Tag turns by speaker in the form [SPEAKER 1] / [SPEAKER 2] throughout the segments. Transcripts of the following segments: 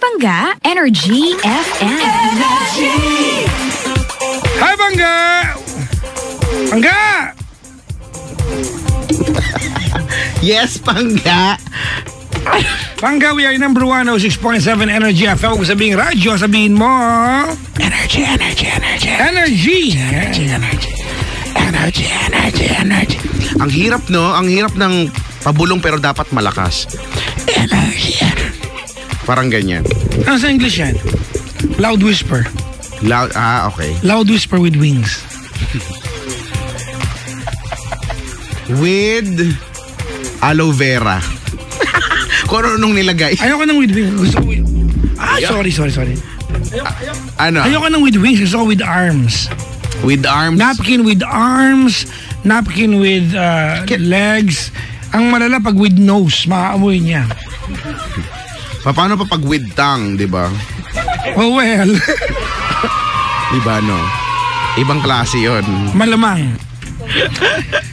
[SPEAKER 1] Bangga, Energy FM. Energy!
[SPEAKER 2] Hi, Bangga! Bangga!
[SPEAKER 3] Yes, Bangga!
[SPEAKER 2] Bangga, we are number 106.7 Energy FM. Kung sabihin radyo, sabihin mo...
[SPEAKER 3] Energy, energy, energy.
[SPEAKER 2] Energy!
[SPEAKER 3] Energy, energy. Energy, energy, energy. Ang hirap, no? Ang hirap ng pabulong pero dapat malakas. Energy, energy. Parang ganyan.
[SPEAKER 2] Ano sa English yan? Loud whisper.
[SPEAKER 3] Loud, okay.
[SPEAKER 2] Loud whisper with wings.
[SPEAKER 3] With aloe vera. Kung ano nung nilagay.
[SPEAKER 2] Ayoko nang with wings. Gusto ko with... Sorry.
[SPEAKER 3] Ano?
[SPEAKER 2] Ayoko nang with wings. Gusto ko with arms.
[SPEAKER 3] With arms?
[SPEAKER 2] Napkin with arms. Napkin with legs. Ang malala pag with nose, maaamoy niya.
[SPEAKER 3] Paano pa pag with tongue, di ba?
[SPEAKER 2] Oh, well.
[SPEAKER 3] Di ba, no? Ibang klase yon.
[SPEAKER 2] Malamang.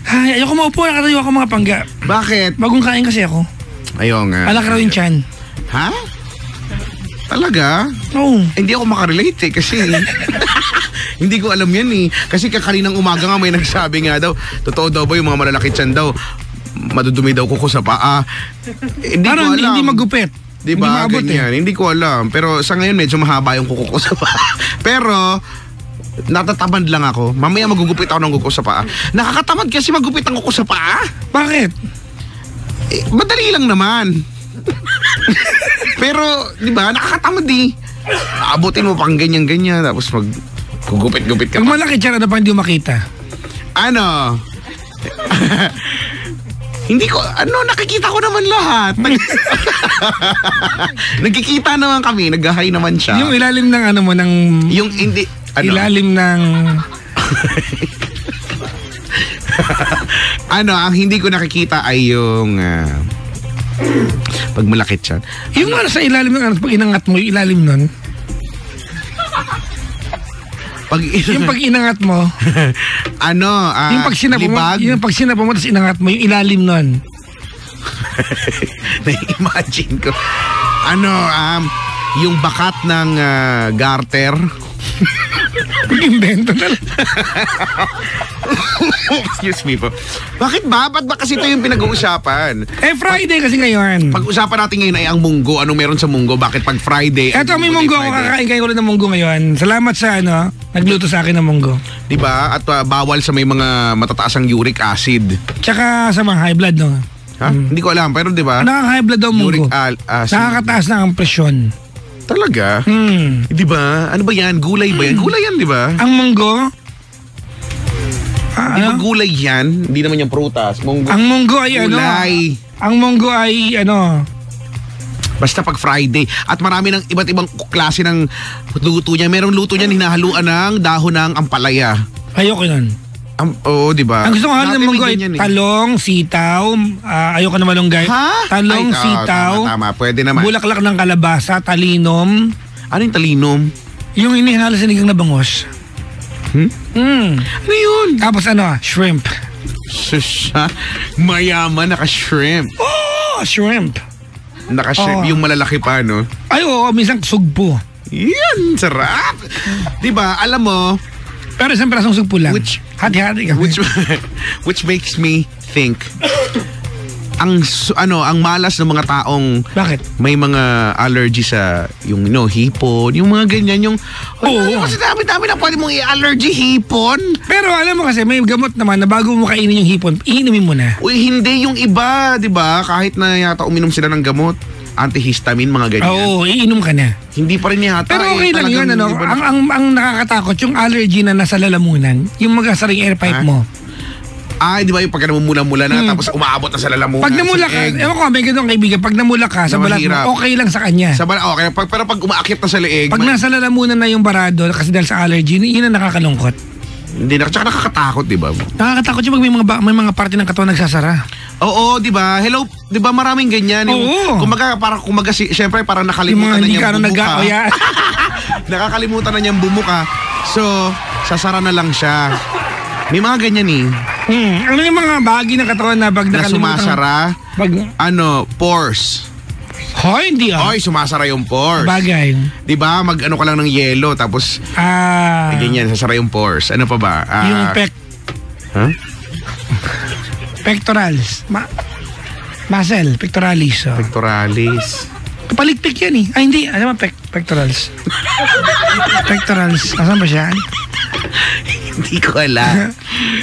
[SPEAKER 2] Ay, ayoko maupo. Nakatayo ako mga Pangga.
[SPEAKER 3] Bakit?
[SPEAKER 2] Bagong kain kasi ako.
[SPEAKER 3] Ayaw nga.
[SPEAKER 2] Alak raw yung tiyan.
[SPEAKER 3] Ha? Talaga?
[SPEAKER 2] Oo.
[SPEAKER 3] Hindi ako makarelate kasi hindi ko alam yan eh. Kasi kakaninang umaga nga may nagsabi nga daw, totoo daw ba yung mga malalaki tiyan daw, madudumi daw kuko sa paa. Hindi ko alam.
[SPEAKER 2] Hindi magupit.
[SPEAKER 3] Diba?
[SPEAKER 2] Hindi
[SPEAKER 3] ganyan. Hindi ko alam. Pero sa ngayon medyo mahaba yung kuko ko sa paa. Pero natatamad lang ako. Mamaya magugupit ako ng kuko sa paa. Nakakatamad kasi magupit ang kuko sa paa.
[SPEAKER 2] Bakit?
[SPEAKER 3] Madali lang naman. Pero, di ba, nakakatamad eh. Abutin mo pang ganyan-ganyan. Tapos gugupit-gupit ka.
[SPEAKER 2] Pag malaki tiyan, ano pa hindi makita?
[SPEAKER 3] Ano? Hindi ko, nakikita ko naman lahat. Nagkikita naman kami, nag-hi naman siya.
[SPEAKER 2] Yung ilalim ng ano mo, ng...
[SPEAKER 3] Yung hindi,
[SPEAKER 2] ilalim ng...
[SPEAKER 3] ang hindi ko nakikita ay yung... pag malakit siya.
[SPEAKER 2] Yung sa ilalim ng pag inangat mo, yung ilalim nun. Yung pag inangat mo.
[SPEAKER 3] Yung
[SPEAKER 2] pag sinapo mo, tapos inangat mo, yung ilalim nun.
[SPEAKER 3] Na-imagine ko. Yung bakat ng garter.
[SPEAKER 2] Pag-invento na lang.
[SPEAKER 3] Excuse me po. Bakit ba? Ba't ba kasi ito yung pinag-uusapan?
[SPEAKER 2] Friday kasi ngayon.
[SPEAKER 3] Pag-usapan natin ngayon ay ang munggo. Anong meron sa munggo? Bakit pag Friday?
[SPEAKER 2] Eto, may munggo ako. Kakain kayo ulit ng munggo ngayon. Salamat sa nagluto sa akin ng munggo.
[SPEAKER 3] Diba? At bawal sa may mga matataas ang uric acid.
[SPEAKER 2] Tsaka sa mga high blood, no?
[SPEAKER 3] Ha? Hindi ko alam. Pero diba?
[SPEAKER 2] Nakaka-high blood daw munggo.
[SPEAKER 3] Uric acid.
[SPEAKER 2] Nakakataas na ang presyon.
[SPEAKER 3] Talaga? Di ba? Ano ba yan? Gulay ba yan? Gulay yan, di ba?
[SPEAKER 2] Ang munggo?
[SPEAKER 3] Di ba gulay yan? Hindi naman yung prutas. Munggo.
[SPEAKER 2] Ang munggo ay
[SPEAKER 3] gulay.
[SPEAKER 2] Ang munggo ay
[SPEAKER 3] Basta pag Friday. At marami ng iba't ibang klase ng luto niya. Merong luto niya hinahaluan ng dahon ng ampalaya.
[SPEAKER 2] Ayoko nun.
[SPEAKER 3] Oo, di ba?
[SPEAKER 2] Ang gusto ko ng munggo ay talong, sitaw, ayoko na malunggay.
[SPEAKER 3] Ha?
[SPEAKER 2] Talong, sitaw.
[SPEAKER 3] Tama, pwede naman.
[SPEAKER 2] Bulaklak ng kalabasa, talinom.
[SPEAKER 3] Ano yung talinom?
[SPEAKER 2] Yung inihinala sa nigang na bangos.
[SPEAKER 3] Ano yun?
[SPEAKER 2] Tapos shrimp.
[SPEAKER 3] Susha, mayaman, naka-shrimp.
[SPEAKER 2] Oh, shrimp.
[SPEAKER 3] Naka-shrimp, yung malalaki pa, no?
[SPEAKER 2] Ay, oo, minsan sugpo.
[SPEAKER 3] Yan, sarap. Diba, alam mo,
[SPEAKER 2] pero isang pirasong sugpo lang. Hati-hati ka.
[SPEAKER 3] Which makes me think, ang malas ng mga taong
[SPEAKER 2] bakit?
[SPEAKER 3] May mga allergy sa yung hipon, yung mga ganyan, yung kasi dami na pwede mong i-allergy hipon.
[SPEAKER 2] Pero alam mo kasi may gamot naman na bago mo kainin yung hipon, iinumin mo na.
[SPEAKER 3] Uy, hindi yung iba, 'di ba? Kahit na yata uminom sila ng gamot, antihistamine, mga ganyan.
[SPEAKER 2] Oo, iinom ka na.
[SPEAKER 3] Hindi pa rin yata.
[SPEAKER 2] Pero okay lang yun, ang nakakatakot yung allergy na nasa lalamunan, yung magasaring air pipe mo.
[SPEAKER 3] Di ba yung pagka namumula-mula na tapos umaabot na sa lalamunan.
[SPEAKER 2] Pag namula ka, ewan ko, may ganun kaibigan, pag namula ka sa balat mo, okay lang sa kanya.
[SPEAKER 3] Okay, pero pag umaakit na sa leeg.
[SPEAKER 2] Pag nasa lalamunan na yung barado, kasi dahil sa allergy, yun ang nakakalungkot.
[SPEAKER 3] Hindi na, tsaka nakakatakot, di ba?
[SPEAKER 2] Nakakatakot yung pag may mga parte ng katawan nagsasara.
[SPEAKER 3] Oo, di ba? Hello, di ba maraming ganyan?
[SPEAKER 2] Oo.
[SPEAKER 3] Kumaga, siyempre parang nakalimutan na niyang bumuka. Nakakalimutan na niyang bumuka. So, sasara na lang siya. May mga ganyan eh.
[SPEAKER 2] Ano yung mga bahagi ng katawan na pag nakalimutan?
[SPEAKER 3] Na sumasara? Pores.
[SPEAKER 2] Hoy, hindi
[SPEAKER 3] Oy, sumasara yung pores.
[SPEAKER 2] Bagay.
[SPEAKER 3] Di ba? Mag-ano ka lang ng yelo, tapos ganyan, sasara yung pores. Ano pa ba?
[SPEAKER 2] Yung
[SPEAKER 3] Huh?
[SPEAKER 2] pectorals. Muscle, pectoralis.
[SPEAKER 3] Pectoralis.
[SPEAKER 2] Palikpik yan eh. Ay, hindi. Ano ba pectorals? Pectorals. Asan ba siya?
[SPEAKER 3] Hindi ko alam.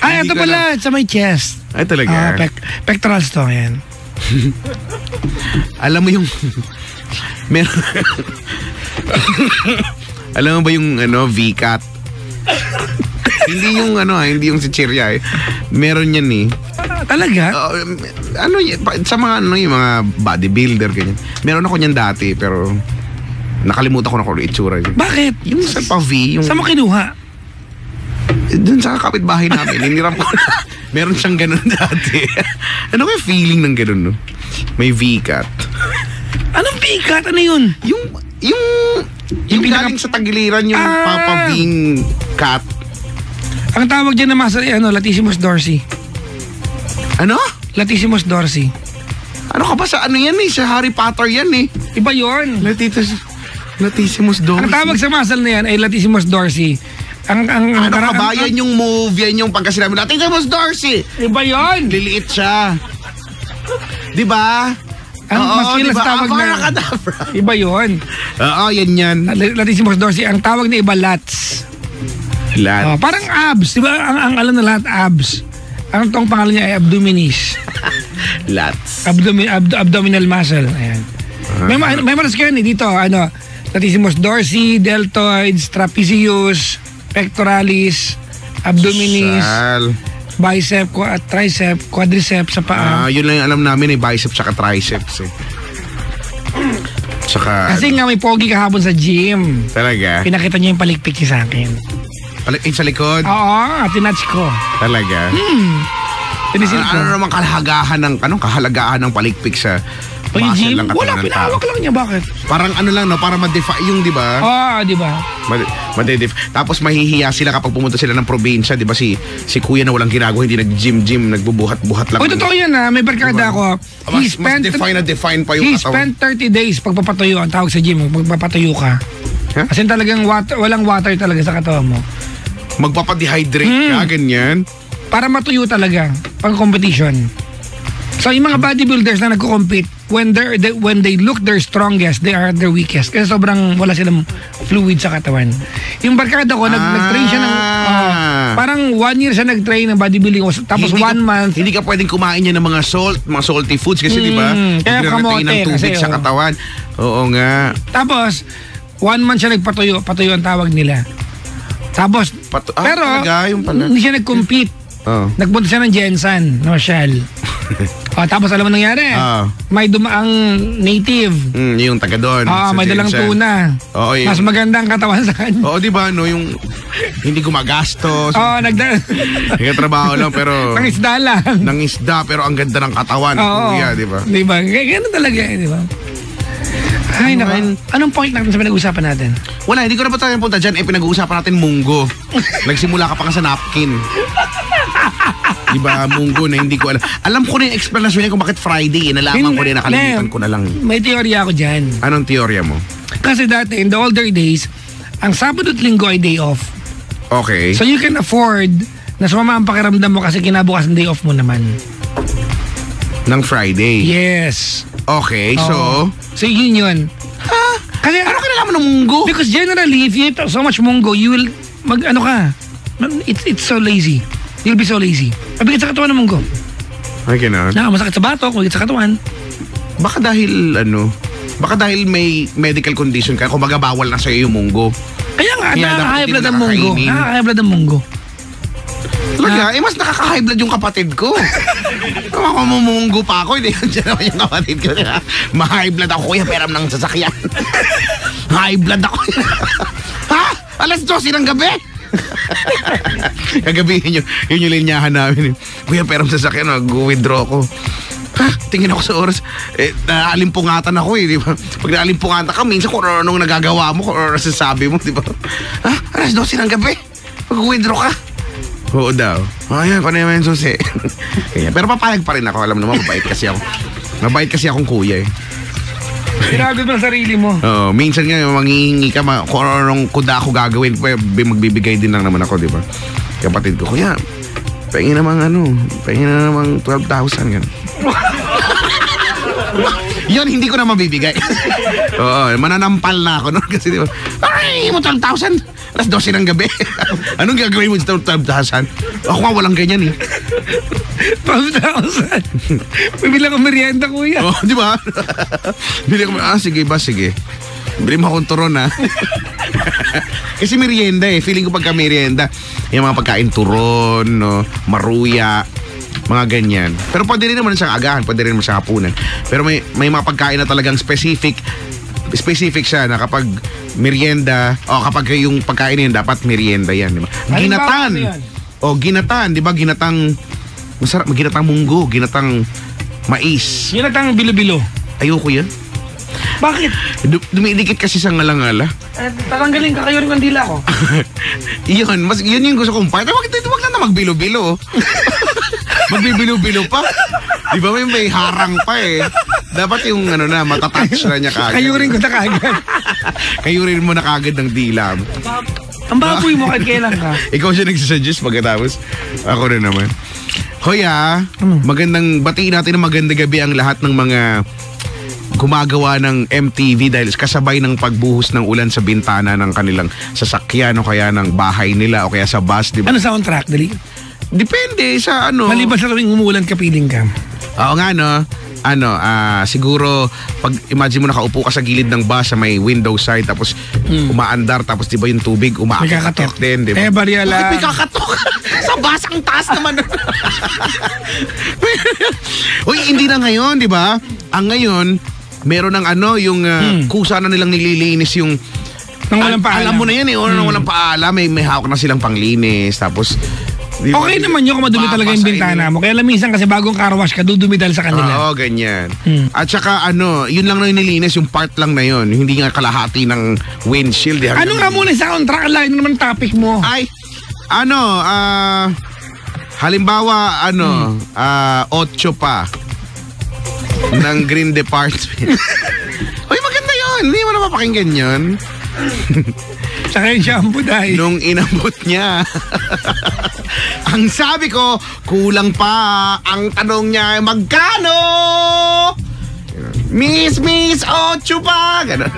[SPEAKER 2] Ay, ito pala. Sa may chest.
[SPEAKER 3] Ay, talaga?
[SPEAKER 2] Pectorals to. Yan.
[SPEAKER 3] Alam mo yung... Meron... Alam mo ba yung V-cut? Hindi yung hindi yung si Chirya eh. Meron yan eh.
[SPEAKER 2] Talaga?
[SPEAKER 3] Sa mga yung mga bodybuilder ganyan. Meron ako niyan dati pero nakalimutan ko na kung itsura yun.
[SPEAKER 2] Bakit?
[SPEAKER 3] Yung sa pa-V, yung...
[SPEAKER 2] Saan mo kinuha?
[SPEAKER 3] Doon sa kapitbahay namin, hiniram ko na. Meron siyang ganun dati. Ano kaya feeling ng ganun, no? May V-cut.
[SPEAKER 2] Anong V-cut? Ano yun?
[SPEAKER 3] Yung galing sa tagiliran yung papaving cut.
[SPEAKER 2] Ang tawag dyan na latissimus dorsi.
[SPEAKER 3] Ano?
[SPEAKER 2] Latissimus dorsi.
[SPEAKER 3] Ano ka ba sa yan eh? Sa Harry Potter yan eh.
[SPEAKER 2] Iba yun.
[SPEAKER 3] Latissimus dorsi.
[SPEAKER 2] Ang tawag sa muscle na yan ay latissimus dorsi. Ano ka ba?
[SPEAKER 3] Yan yung move, yan yung pagka sinabi latissimus dorsi.
[SPEAKER 2] Iba yun.
[SPEAKER 3] Liliit siya. Di ba?
[SPEAKER 2] Ang maskilas tawag na.
[SPEAKER 3] Abracadabra.
[SPEAKER 2] Iba yun.
[SPEAKER 3] Oo, yan.
[SPEAKER 2] Latissimus dorsi. Ang tawag na iba lats.
[SPEAKER 3] Lats.
[SPEAKER 2] Parang abs. Diba? Ang alam na lahat abs. Ang tong pangalan niya ay abdominis.
[SPEAKER 3] Lats.
[SPEAKER 2] Abdominal muscle. Ayan. May maras kayo dito. Latissimus dorsi, deltoids, trapezius, pectoralis, abdominis, bicep, tricep, quadricep sa paa.
[SPEAKER 3] Yun lang yung alam namin biceps saka triceps eh. Saka...
[SPEAKER 2] Kasi nga may pogi kahapon sa gym.
[SPEAKER 3] Talaga?
[SPEAKER 2] Pinakita niya yung palikpik niya sa akin.
[SPEAKER 3] Palikpik sa likod?
[SPEAKER 2] Oo, tinatch ko.
[SPEAKER 3] Talaga?
[SPEAKER 2] Tinisil ko.
[SPEAKER 3] Ano naman kahalagahan ng palikpik sa muscle lang
[SPEAKER 2] Wala, pinahawak lang niya. Bakit?
[SPEAKER 3] Parang para ma-define yung, di ba?
[SPEAKER 2] Di ba?
[SPEAKER 3] Tapos mahihiya sila kapag pumunta sila ng probinsya, di ba? Si kuya na walang ginagawa, hindi nag-gym, nagbubuhat-buhat lang.
[SPEAKER 2] Totoo yan May barkada ako.
[SPEAKER 3] Mas define pa yung
[SPEAKER 2] He spent 30 days pagpapatuyo. Ang tawag sa gym, magpapatuyo ka.
[SPEAKER 3] Huh?
[SPEAKER 2] As in talagang walang water talaga sa katawan mo.
[SPEAKER 3] Magpapa-dehydrate ka, ganyan.
[SPEAKER 2] Para matuyo talaga, pang competition. So yung mga bodybuilders na nagko-compete, when they look their strongest, they are their weakest. Kasi sobrang wala silang fluid sa katawan. Yung barkada ko, nag-train siya ng... parang 1 year siya nag-train ng bodybuilding. Tapos 1 month...
[SPEAKER 3] Hindi ka pwedeng kumain niya ng mga salty foods kasi di ba?
[SPEAKER 2] Kaya kamote
[SPEAKER 3] ng tubig sa katawan. Oo nga.
[SPEAKER 2] Tapos, 1 month siya nagpatuyo. Patuyo ang tawag nila. Tapos, pero hindi siya nag-compete. Nagpunta siya ng Jensen, Shell. Tapos alam mo nangyari? May dumaang native.
[SPEAKER 3] Yung taga doon.
[SPEAKER 2] May dalang tuna. Mas magandang katawan sa kanya.
[SPEAKER 3] Oo, di ba? Yung hindi gumagastos. Nagtatrabaho lang pero...
[SPEAKER 2] Nangisda lang.
[SPEAKER 3] Nangisda pero ang ganda ng katawan. Kuya, di ba?
[SPEAKER 2] Di ba? Ganun talaga, di ba? Ay, naku. Anong point natin sa pinag-uusapan natin?
[SPEAKER 3] Wala, hindi ko na pa tayo punta dyan. Pinag-uusapan natin munggo. Nagsimula ka pa nga sa napkin. Diba, munggo na hindi ko alam. Alam ko na yung explanation niya kung bakit Friday. Nalaman ko na, nakalimutan ko na lang.
[SPEAKER 2] May teorya ako dyan.
[SPEAKER 3] Anong teorya mo?
[SPEAKER 2] Kasi dati, in the older days, ang Sabado at Linggo ay day off.
[SPEAKER 3] Okay.
[SPEAKER 2] So you can afford na sumama ang pakiramdam mo kasi kinabukas ang day off mo naman.
[SPEAKER 3] Ng Friday?
[SPEAKER 2] Yes.
[SPEAKER 3] Okay, so
[SPEAKER 2] yun. Kasi
[SPEAKER 3] ano kinalaman ng munggo?
[SPEAKER 2] Because generally, if you eat so much munggo, you will, it's so lazy. You'll be so lazy. Mabigat sa katawan ng munggo.
[SPEAKER 3] Ay, gano'n?
[SPEAKER 2] Masakit sa batok, mabigat sa katawan.
[SPEAKER 3] Baka dahil may medical condition ka, kumbaga bawal na sa'yo yung munggo.
[SPEAKER 2] Kaya nga, nakaka-high blood ang munggo. Nakaka-high blood ang munggo.
[SPEAKER 3] Talaga? Mas nakaka-high blood yung kapatid ko. Kung mamumunggo pa ako, hindi yun naman yung kapatid ko. Ma-high blood ako, kuya, peram ng sasakyan. High blood ako. Ha? Alas 12 ng gabi? Kagabi, yun yung linyahan namin. Kuya, peram sasakyan, mag-withdraw ko. Ha? Tingin ako sa oras. Naalimpungatan ako di ba? Pag naalimpungatan ka, minsan kung anong nagagawa mo, kung anong nasasabi mo, di ba? Ha? Alas 12 ng gabi? Mag-withdraw ka? Oo daw. Ayan, kung ano yung susi. Pero papayag pa rin ako. Alam naman, mabait kasi ako. Mabait kasi akong kuya
[SPEAKER 2] Sinagot mo ang sarili mo.
[SPEAKER 3] Oo, minsan nga manghihingi ka, kung anong kuda ako gagawin, magbibigay din lang naman ako, di ba? Kapatid ko, kuya, pahingin namang 12,000 yan. Yan, hindi ko na mabibigay. Oo, mananampal na ako noon kasi, di ba? Ay, mo 12,000. Alas 12 ng gabi. Anong gagawin mo sa 12,000? Ako nga walang ganyan eh.
[SPEAKER 2] 12,000. Bibili ko merienda, kuya.
[SPEAKER 3] Oh, di ba? Bili ko, sige ba, sige. Bili mo akong turon, ha? Kasi merienda eh. Feeling ko pagka merienda, yung mga pagkain turon, no, maruya, mga ganyan. Pero pwede rin naman siyang agahan, pwede rin naman siyang hapunan. Pero may mga pagkain na talagang specific siya na kapag merienda, o kapag yung pagkain na yun, dapat merienda yan, di ba? Ginatan. O, ginatan, di ba? Ginatang, masarap, ginatang munggo, ginatang mais.
[SPEAKER 2] Ginatang bilo-bilo.
[SPEAKER 3] Ayoko yan.
[SPEAKER 2] Bakit?
[SPEAKER 3] Dumidikit kasi sa ngala-ngala.
[SPEAKER 2] Tatanggalin ka, kayo rin ang dila ko.
[SPEAKER 3] Yun yung gusto kong part. Wag na magbilo-bilo. Magbibilo-bilo pa. Di ba may harang pa eh. Dapat yung matatouch na niya kagad.
[SPEAKER 2] Kayo rin ko na kagad.
[SPEAKER 3] Kayo rin mo na kagad ng dila.
[SPEAKER 2] Ang baboy mo kahit kailan ka.
[SPEAKER 3] Ikaw siya nagsasuggest pagkatapos. Ako rin naman. Hoya, magandang batiin natin ng magandang gabi ang lahat ng mga gumagawa ng MTV dahil kasabay ng pagbuhos ng ulan sa bintana ng kanilang sasakyan o kaya ng bahay nila o kaya sa bus, di ba?
[SPEAKER 2] Ano soundtrack, dali?
[SPEAKER 3] Depende sa
[SPEAKER 2] Maliban sa tuwing umuulan kapiling ka.
[SPEAKER 3] Oo nga, no? Siguro pag imagine mo nakaupo ka sa gilid ng bus sa may window side tapos umaandar tapos di ba yung tubig umaakit din, di ba?
[SPEAKER 2] Barya lang.
[SPEAKER 3] Bakit may kakatok? Sa bus ang taas naman. Uy, hindi na ngayon, di ba? Ang ngayon, meron ng yung kusa na nilang nililinis yung
[SPEAKER 2] nang walang paalam.
[SPEAKER 3] Alam mo na yan eh, nang walang paalam, may hawak na silang panglinis tapos
[SPEAKER 2] okay naman yun kung madumi talaga yung bintana mo. Kaya minsan kasi bagong car wash ka, dudumi dahil sa kanila.
[SPEAKER 3] Oo, ganyan. At saka yun lang na nilinis, yung part lang na yun. Hindi nga kalahati ng windshield.
[SPEAKER 2] Ano nga muna sa contract? Lain naman topic mo.
[SPEAKER 3] Ay, halimbawa, 8 pa ng Green Department. Uy, maganda yun. Hindi mo na mapakinggan yun.
[SPEAKER 2] Tsaka yung shampoo dahil.
[SPEAKER 3] Nung inabot niya. Ang sabi ko, kulang pa. Ang tanong niya, magkano? Miss, 8 pa. Ganon.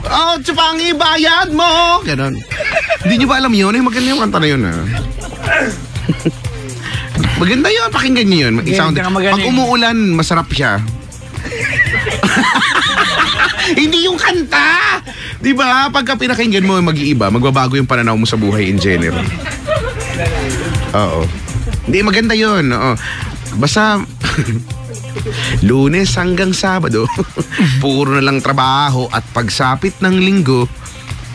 [SPEAKER 3] 8 pa ang ibayad mo. Ganon. Hindi niyo ba alam yun? Maganda yung kanta na yun, ha? Maganda yun. Pakinggan niyo yun. Pag umuulan, masarap siya. Hindi yung kanta. Diba? Pagka pinakinggan mo, mag-iiba. Magbabago yung pananaw mo sa buhay in general. Oo. Hindi, maganda yun. Oo. Basta, Lunes hanggang Sabado, puro na lang trabaho at pagsapit ng Linggo,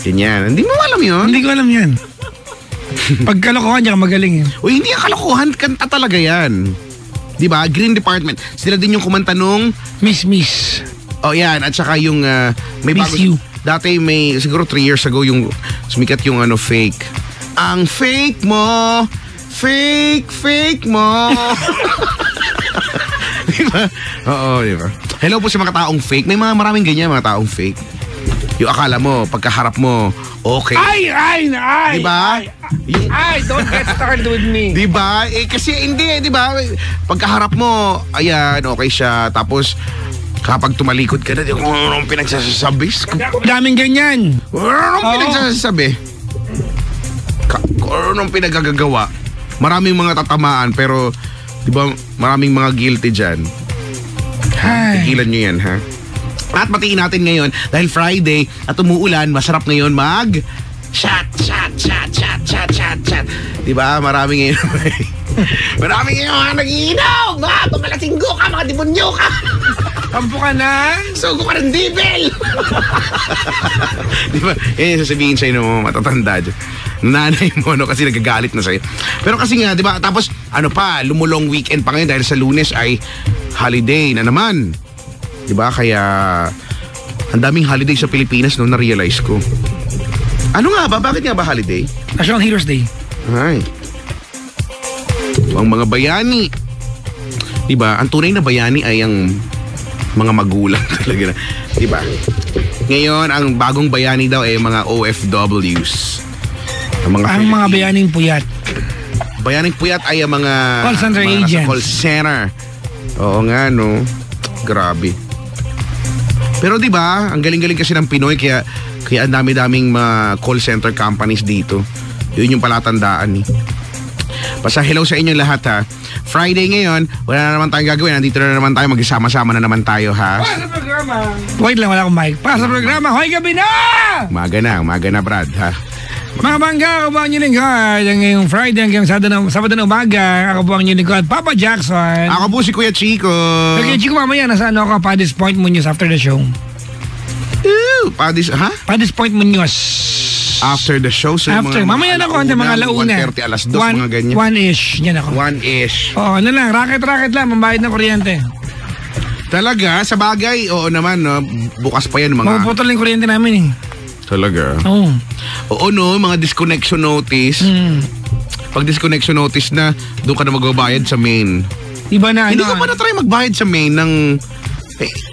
[SPEAKER 3] ganyan. Hindi mo alam yun?
[SPEAKER 2] Hindi ko alam yan. Pagkalokohan niya, magaling yun.
[SPEAKER 3] Uy, hindi yung kalokohan. Kanta talaga yan. Diba? Green Department. Sila din yung kumanta nung
[SPEAKER 2] Miss.
[SPEAKER 3] Oh, yan. At saka yung may
[SPEAKER 2] Miss
[SPEAKER 3] bago.
[SPEAKER 2] You.
[SPEAKER 3] Dati may siguro 3 years ago yung sumikat yung fake. Ang fake mo. Fake mo. Diba? Oo, diba? Hello po sa mga taong fake. May maraming ganyan mga taong fake. Yung akala mo, pagkaharap mo, okay.
[SPEAKER 2] Ay!
[SPEAKER 3] Diba?
[SPEAKER 2] Don't get started with me.
[SPEAKER 3] Diba? Kasi hindi, diba? Pagkaharap mo, ayan, okay siya. Tapos, kapag tumalikod ka na, kung anong pinagsasabi.
[SPEAKER 2] Daming ganyan.
[SPEAKER 3] Kung anong pinagsasabi. Kung anong pinagagagawa. Maraming mga tatamaan, pero, diba, maraming mga guilty dyan. Tigilan nyo yan, ha? At batiin natin ngayon, dahil Friday at umuulan, masarap ngayon shot. Diba? Maraming ngayon. Maraming ngayon mga nag-iinom. Mga lasinggo ka, mga demonyo ka.
[SPEAKER 2] Kampo ka na?
[SPEAKER 3] Sugo ka ng dibel. Diba? Yan yung sasabihin sa'yo ng mga matatanda dyan. Nanay mo, kasi nagagalit na sa'yo. Pero kasi nga, diba? Tapos, lumulong weekend pa ngayon dahil sa Lunes ay holiday na naman. Diba? Kaya, ang daming holiday sa Pilipinas nung na-realize ko. Ano nga ba? Bakit nga ba holiday?
[SPEAKER 2] National Heroes Day.
[SPEAKER 3] Ay. Ang mga bayani. Diba? Ang tunay na bayani ay ang mga magulang talaga na, di ba? Ngayon, ang bagong bayani daw ay mga OFWs.
[SPEAKER 2] Ang mga bayaning puyat.
[SPEAKER 3] Bayaning puyat ay ang mga
[SPEAKER 2] call center agents.
[SPEAKER 3] Call center. Oo nga, no? Grabe. Pero di ba, ang galing-galing kasi ng Pinoy, kaya ang dami-daming mga call center companies dito. Yun yung palatandaan, eh. Basta hello sa inyong lahat, ha. Friday ngayon, wala na naman tayong gagawin. Nandito na naman tayo, magsama-sama na naman tayo, ha.
[SPEAKER 2] Para sa programa. Wait lang, wala akong mic. Para sa programa, hoy gabi na!
[SPEAKER 3] Umaga na, Brad, ha.
[SPEAKER 2] Mga bangga, ako po ang inyong lingkod. Ngayong Friday hanggang Sabado na umaga, ako po ang inyong lingkod, Papa Jackson.
[SPEAKER 3] Ako po si Kuya Chico.
[SPEAKER 2] Kuya Chico, mamaya nasa ano ako, Paddy's Point Muñoz after the show.
[SPEAKER 3] Paddy's, ha?
[SPEAKER 2] Paddy's Point Muñoz.
[SPEAKER 3] After the show, so
[SPEAKER 2] after, mamaya na ako, mga launa.
[SPEAKER 3] 1:30, alas 2, mga ganyan.
[SPEAKER 2] 1-ish, yan ako.
[SPEAKER 3] 1-ish.
[SPEAKER 2] Oo, ano lang, racket lang, mambayad ng kuryente.
[SPEAKER 3] Talaga, sa bagay, oo naman, no? Bukas pa yan, mga...
[SPEAKER 2] Mapuputol yung kuryente namin, eh.
[SPEAKER 3] Talaga?
[SPEAKER 2] Oo.
[SPEAKER 3] Oo, no, mga disconnection notice. Pag disconnection notice na, doon ka na magbabayad sa main.
[SPEAKER 2] Iba na,
[SPEAKER 3] Hindi ko pa na-try magbayad sa main ng...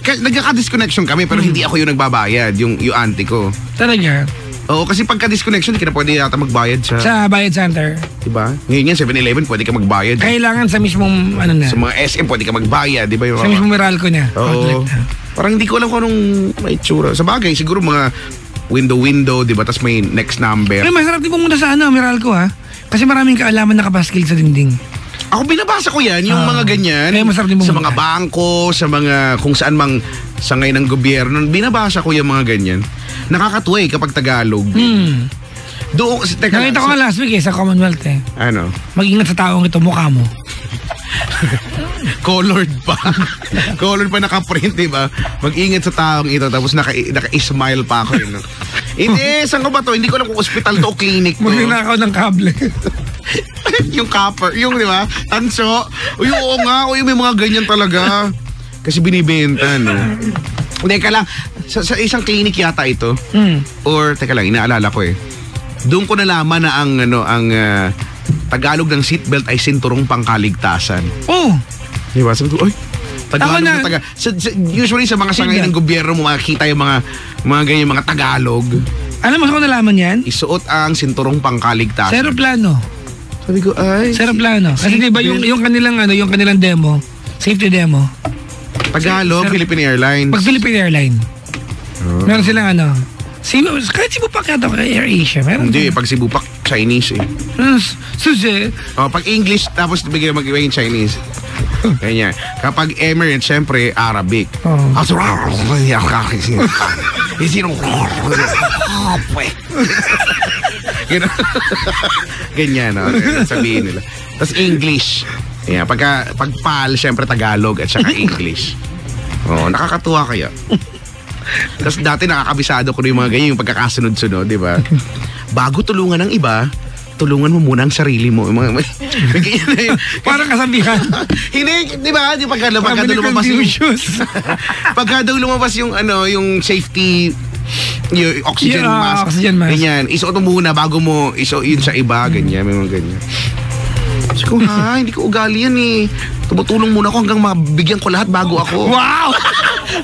[SPEAKER 3] nagkaka-disconnection kami, pero hindi ako yung nagbabayad, yung auntie ko.
[SPEAKER 2] Talaga?
[SPEAKER 3] Oo, kasi pagka-disconnection, hindi ka na pwede yata magbayad sa...
[SPEAKER 2] Sa bayad center.
[SPEAKER 3] Diba? Ngayon yan, 7-Eleven, pwede ka magbayad.
[SPEAKER 2] Kailangan sa mismong, ano na.
[SPEAKER 3] Sa mga SM, pwede ka magbayad, di ba?
[SPEAKER 2] Sa mismong Meralco niya.
[SPEAKER 3] Oo. Parang hindi ko alam kung anong may tsura. Sa bagay, siguro mga window, di ba? Tapos may next number.
[SPEAKER 2] Pero masarap din pumunta sa Meralco, ha? Kasi maraming kaalaman nakapaskil sa dinding.
[SPEAKER 3] Ako binabasa ko yan, yung mga ganyan.
[SPEAKER 2] Kaya masarap din
[SPEAKER 3] sa
[SPEAKER 2] pumunta.
[SPEAKER 3] mga bangko, sa mga kung saan mang sangay ng gobyerno. Binabasa ko yung mga ganyan. Nakakatuwa kapag Tagalog. Doon, teka
[SPEAKER 2] Nakita ko nga last week sa Commonwealth, eh.
[SPEAKER 3] Ano?
[SPEAKER 2] Mag-ingat sa taong ito, mukha mo.
[SPEAKER 3] Colored pa. Colored pa nakaprint, diba? Mag-ingat sa taong ito, tapos naka-smile pa ako. Yun, no? Hindi, saan ko ba to? Hindi ko alam kung hospital to o clinic to.
[SPEAKER 2] Magnanakaw ng kable.
[SPEAKER 3] Yung copper, yung di ba? Tanso. Uy, oo nga, uy, may mga ganyan talaga. Kasi binibenta, no? Teka lang, sa isang clinic yata ito. Or, teka lang, inaalala ko eh. Doon ko nalaman na ang Tagalog ng seatbelt ay sinturong pangkaligtasan.
[SPEAKER 2] Oh!
[SPEAKER 3] Di ba? Sabi ko, ay, Tagalog na Tagalog. Usually sa mga sangay ng gobyerno mo makikita yung mga ganyan, mga Tagalog.
[SPEAKER 2] Alam mo kung nalaman yan?
[SPEAKER 3] Isuot ang sinturong pangkaligtasan.
[SPEAKER 2] Sa aeroplano.
[SPEAKER 3] Sabi ko, ay.
[SPEAKER 2] Sa aeroplano. Kasi di ba yung kanilang demo, safety demo.
[SPEAKER 3] Tagalog, Philippine Airlines.
[SPEAKER 2] Pag Philippine Airline. Meron silang kahit Cebu Pac yata kay Air Asia. Meron.
[SPEAKER 3] Hindi, pag Cebu Pac, Chinese eh.
[SPEAKER 2] Susi.
[SPEAKER 3] Pag English, tapos bigyan mag-iba yung Chinese. Ganyan. Kapag Emirates, syempre, Arabic. Ganyan, no? Sabihin nila. Tapos English. Yeah, pag PAL, syempre Tagalog at saka English. Oo, nakakatuwa kaya. Tapos dati nakakabisado ko na yung mga ganyan, yung pagkakasunod-sunod, di ba? Bago tulungan ng iba, tulungan mo muna ang sarili mo.
[SPEAKER 2] Parang kasabihan.
[SPEAKER 3] Hindi, di ba? Pagka daw lumabas yung yung safety, yung oxygen mask.
[SPEAKER 2] Oxygen mask.
[SPEAKER 3] Ganyan. Isuot mo muna bago mo isuot yun sa iba. Ganyan, may mga ganyan. Sabi ko, hindi ko ugali yan eh. Tumutulong muna ako hanggang mabigyan ko lahat bago ako.
[SPEAKER 2] Wow!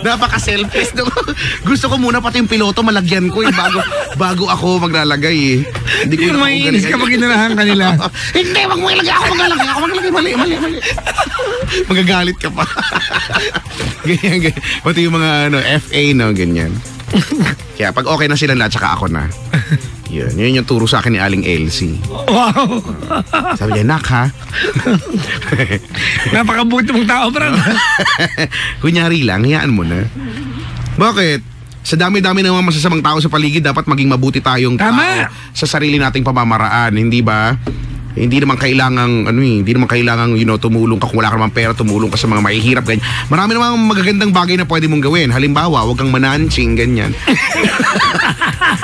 [SPEAKER 3] Napaka-selfish. Gusto ko muna pati yung piloto malagyan ko eh, bago ako maglalagay eh. Hindi ko
[SPEAKER 2] yung maiinis ka pag inalahan kanila.
[SPEAKER 3] Hindi, wag mo ilagay ako maglalagay. Mali. Magagalit ka pa. Ganyan. Pati yung mga FA, no, ganyan. Kaya pag okay na sila lahat, saka ako na. Yun yung turo sa akin ni Aling Elsie.
[SPEAKER 2] Wow!
[SPEAKER 3] Sabi niya, nak ha?
[SPEAKER 2] Napakabuti mong tao, Brad.
[SPEAKER 3] Kunyari lang, hayaan mo na. Bakit? Sa dami-dami ng mga masasamang tao sa paligid, dapat maging mabuti tayong tao sa sarili nating pamamaraan, hindi ba? Hindi naman kailangang tumulong ka kung wala ka naman pera, tumulong ka sa mga mahihirap, ganyan. Marami namang magagandang bagay na pwede mong gawin. Halimbawa, huwag kang manansing, ganyan.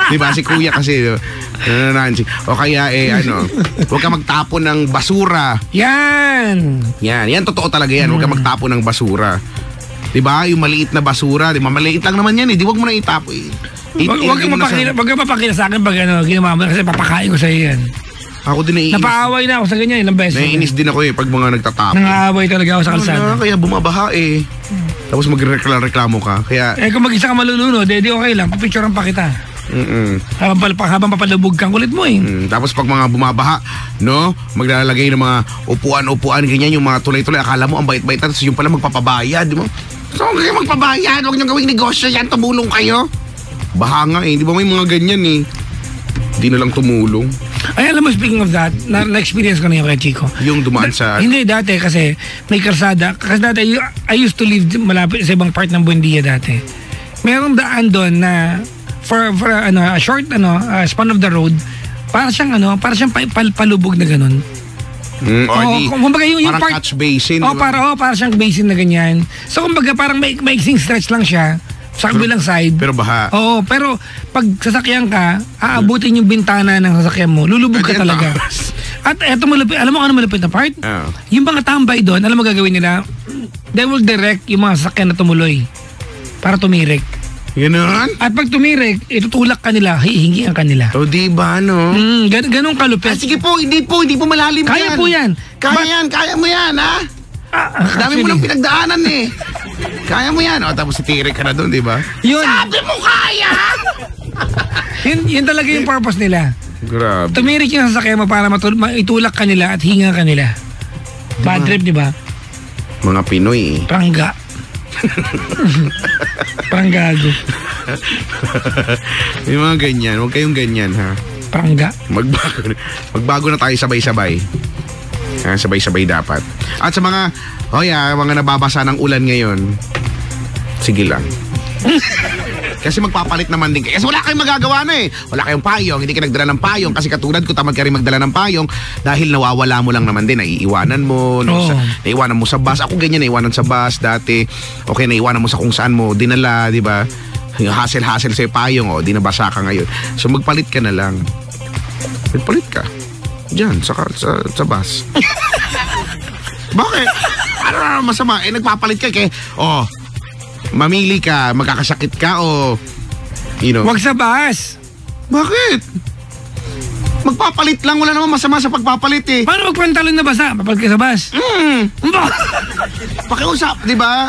[SPEAKER 3] Diba? Si kuya kasi nananansing. O kaya huwag kang magtapon ng basura.
[SPEAKER 2] Yan,
[SPEAKER 3] totoo talaga yan. Huwag kang magtapon ng basura. Diba? Yung maliit na basura, diba? Maliit lang naman yan eh. Di huwag mo na itapo eh.
[SPEAKER 2] Huwag kang mapakita sa akin pag ginawa mo kasi papakain ko sa iyo yan.
[SPEAKER 3] Ako din naiinis.
[SPEAKER 2] Napaaway na ako sa ganyan ilang beses.
[SPEAKER 3] Naiinis din ako eh pag mga nagtatapon.
[SPEAKER 2] Nangaaway talaga ako sa kalsada.
[SPEAKER 3] Kaya bumabaha eh. Tapos magreklamo ka. Kaya,
[SPEAKER 2] kung mag-isa ka malulunod, di okay lang. Papicturean pa kita. Habang papalubog kang kulit mo eh.
[SPEAKER 3] Tapos pag mga bumabaha, no? Maglalagay ng mga upuan, ganyan, yung mga tulay-tulay. Akala mo ang bait-bait. Tapos yung pala magpapabayad, di mo? So, huwag kayo magpabayad. Huwag niyong gawing negosyo yan. Tumulong kayo. Baha nga eh. Di ba may mga ganyan eh? Di na lang tumulong.
[SPEAKER 2] Ay, alam mo, speaking of that, na-experience ko na yung kay Chico.
[SPEAKER 3] Yung dumaan sa...
[SPEAKER 2] Hindi, dati kasi may kalsada. Kasi dati, I used to live malapit sa ibang part ng Buendia dati. Merong daan doon na for a short span of the road, para siyang palubog na ganun. Kumbaga yung
[SPEAKER 3] parang
[SPEAKER 2] part,
[SPEAKER 3] catch basin.
[SPEAKER 2] para siyang basin na ganyan. So kumbaga parang maiksing stretch lang siya sa kabilang side.
[SPEAKER 3] Pero baha.
[SPEAKER 2] Oo, pero pag sasakyan ka, aabutin yung bintana ng sasakyan mo. Lulubog ka talaga. At eto malupit, alam mo ano malupit na part? Yung mga tambay doon, alam mo gagawin nila? They will direct yung mga sasakyan na tumuloy para tumirik.
[SPEAKER 3] Ganun?
[SPEAKER 2] At pag tumirik, itutulak ka nila, hihingian ka nila.
[SPEAKER 3] O diba, no?
[SPEAKER 2] Ganun kalupit.
[SPEAKER 3] Sige po, hindi po malalim yan.
[SPEAKER 2] Kaya po yan.
[SPEAKER 3] Kaya mo yan, ha? Dami mo nang pinagdaanan eh. Kaya mo yan. O, tapos itirik ka na doon, di ba?
[SPEAKER 2] Yun.
[SPEAKER 3] Sabi mo kaya!
[SPEAKER 2] yun talaga yung purpose nila.
[SPEAKER 3] Grabe.
[SPEAKER 2] Tumirik yung sasakyan mo para itulak ka nila at hinga ka nila. Bad trip, di ba?
[SPEAKER 3] Mga Pinoy eh.
[SPEAKER 2] Prangga. Pranggago.
[SPEAKER 3] Yung mga ganyan. Huwag kayong ganyan, ha?
[SPEAKER 2] Prangga.
[SPEAKER 3] Magbago na tayo sabay-sabay. Sabay-sabay dapat. At sa mga mga nababasa ng ulan ngayon, sige lang. Kasi magpapalit naman din kayo. Kasi wala kayong magagawa na eh. Wala kayong payong, hindi ka nagdala ng payong. Kasi katulad ko, tamad ka rin magdala ng payong dahil nawawala mo lang naman din. Naiiwanan mo. Naiiwanan mo sa bus. Ako ganyan, naiiwanan sa bus dati. Okay, naiiwanan mo sa kung saan mo dinala, di ba? Yung hassle-hassle sa payong, di nabasa ka ngayon. So magpalit ka na lang. Magpalit ka. Diyan, sa bus. Bakit? Ano na masama? Nagpapalit ka mamili ka, magkakasakit ka
[SPEAKER 2] Wag sa bus.
[SPEAKER 3] Bakit? Magpapalit lang, wala naman masama sa pagpapalit eh.
[SPEAKER 2] Paano magpantalon na basa? Papalit ka sa bus?
[SPEAKER 3] Pakiusap, di ba?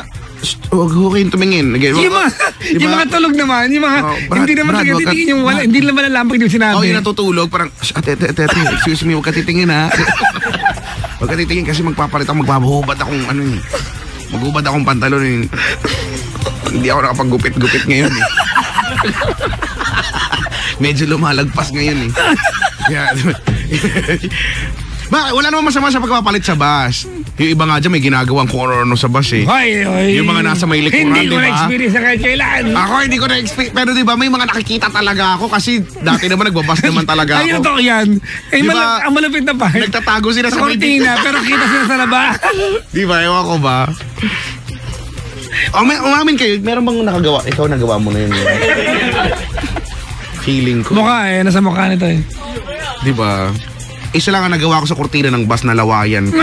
[SPEAKER 3] Huwag kayong tumingin.
[SPEAKER 2] Yung mga tulog naman, yung mga, hindi naman titingin yung wala, hindi naman malalampag yung sinabi.
[SPEAKER 3] Yung natutulog, parang, ate, excuse me, huwag ka titingin ha. Huwag ka titingin kasi magpapalit ako, maghubad akong maghubad akong pantalon eh. Hindi ako nakapag-gupit-gupit ngayon eh. Medyo lumalagpas ngayon eh. Wala namang masama sa pagpapalit sa bus. Yung iba nga dyan may ginagawang kung ano sa bus eh. Yung mga nasa may likuran,
[SPEAKER 2] hindi ko na-experience sa kailan.
[SPEAKER 3] Ako hindi ko na-experience. Pero diba may mga nakikita talaga ako kasi dati naman nagbabas naman talaga ako.
[SPEAKER 2] Ay, ito yan. Diba, ang malapit na part.
[SPEAKER 3] Nagtatago sila sa
[SPEAKER 2] kortina, pero kita sila sa labas.
[SPEAKER 3] Diba, ewan ko ba? Umamin kayo, meron bang nakagawa? Ikaw nagawa mo na yun. Feeling ko.
[SPEAKER 2] Mukha nasa mukha nito eh.
[SPEAKER 3] Diba? Isa lang ang nagawa ko sa kortina ng bus na lawayan.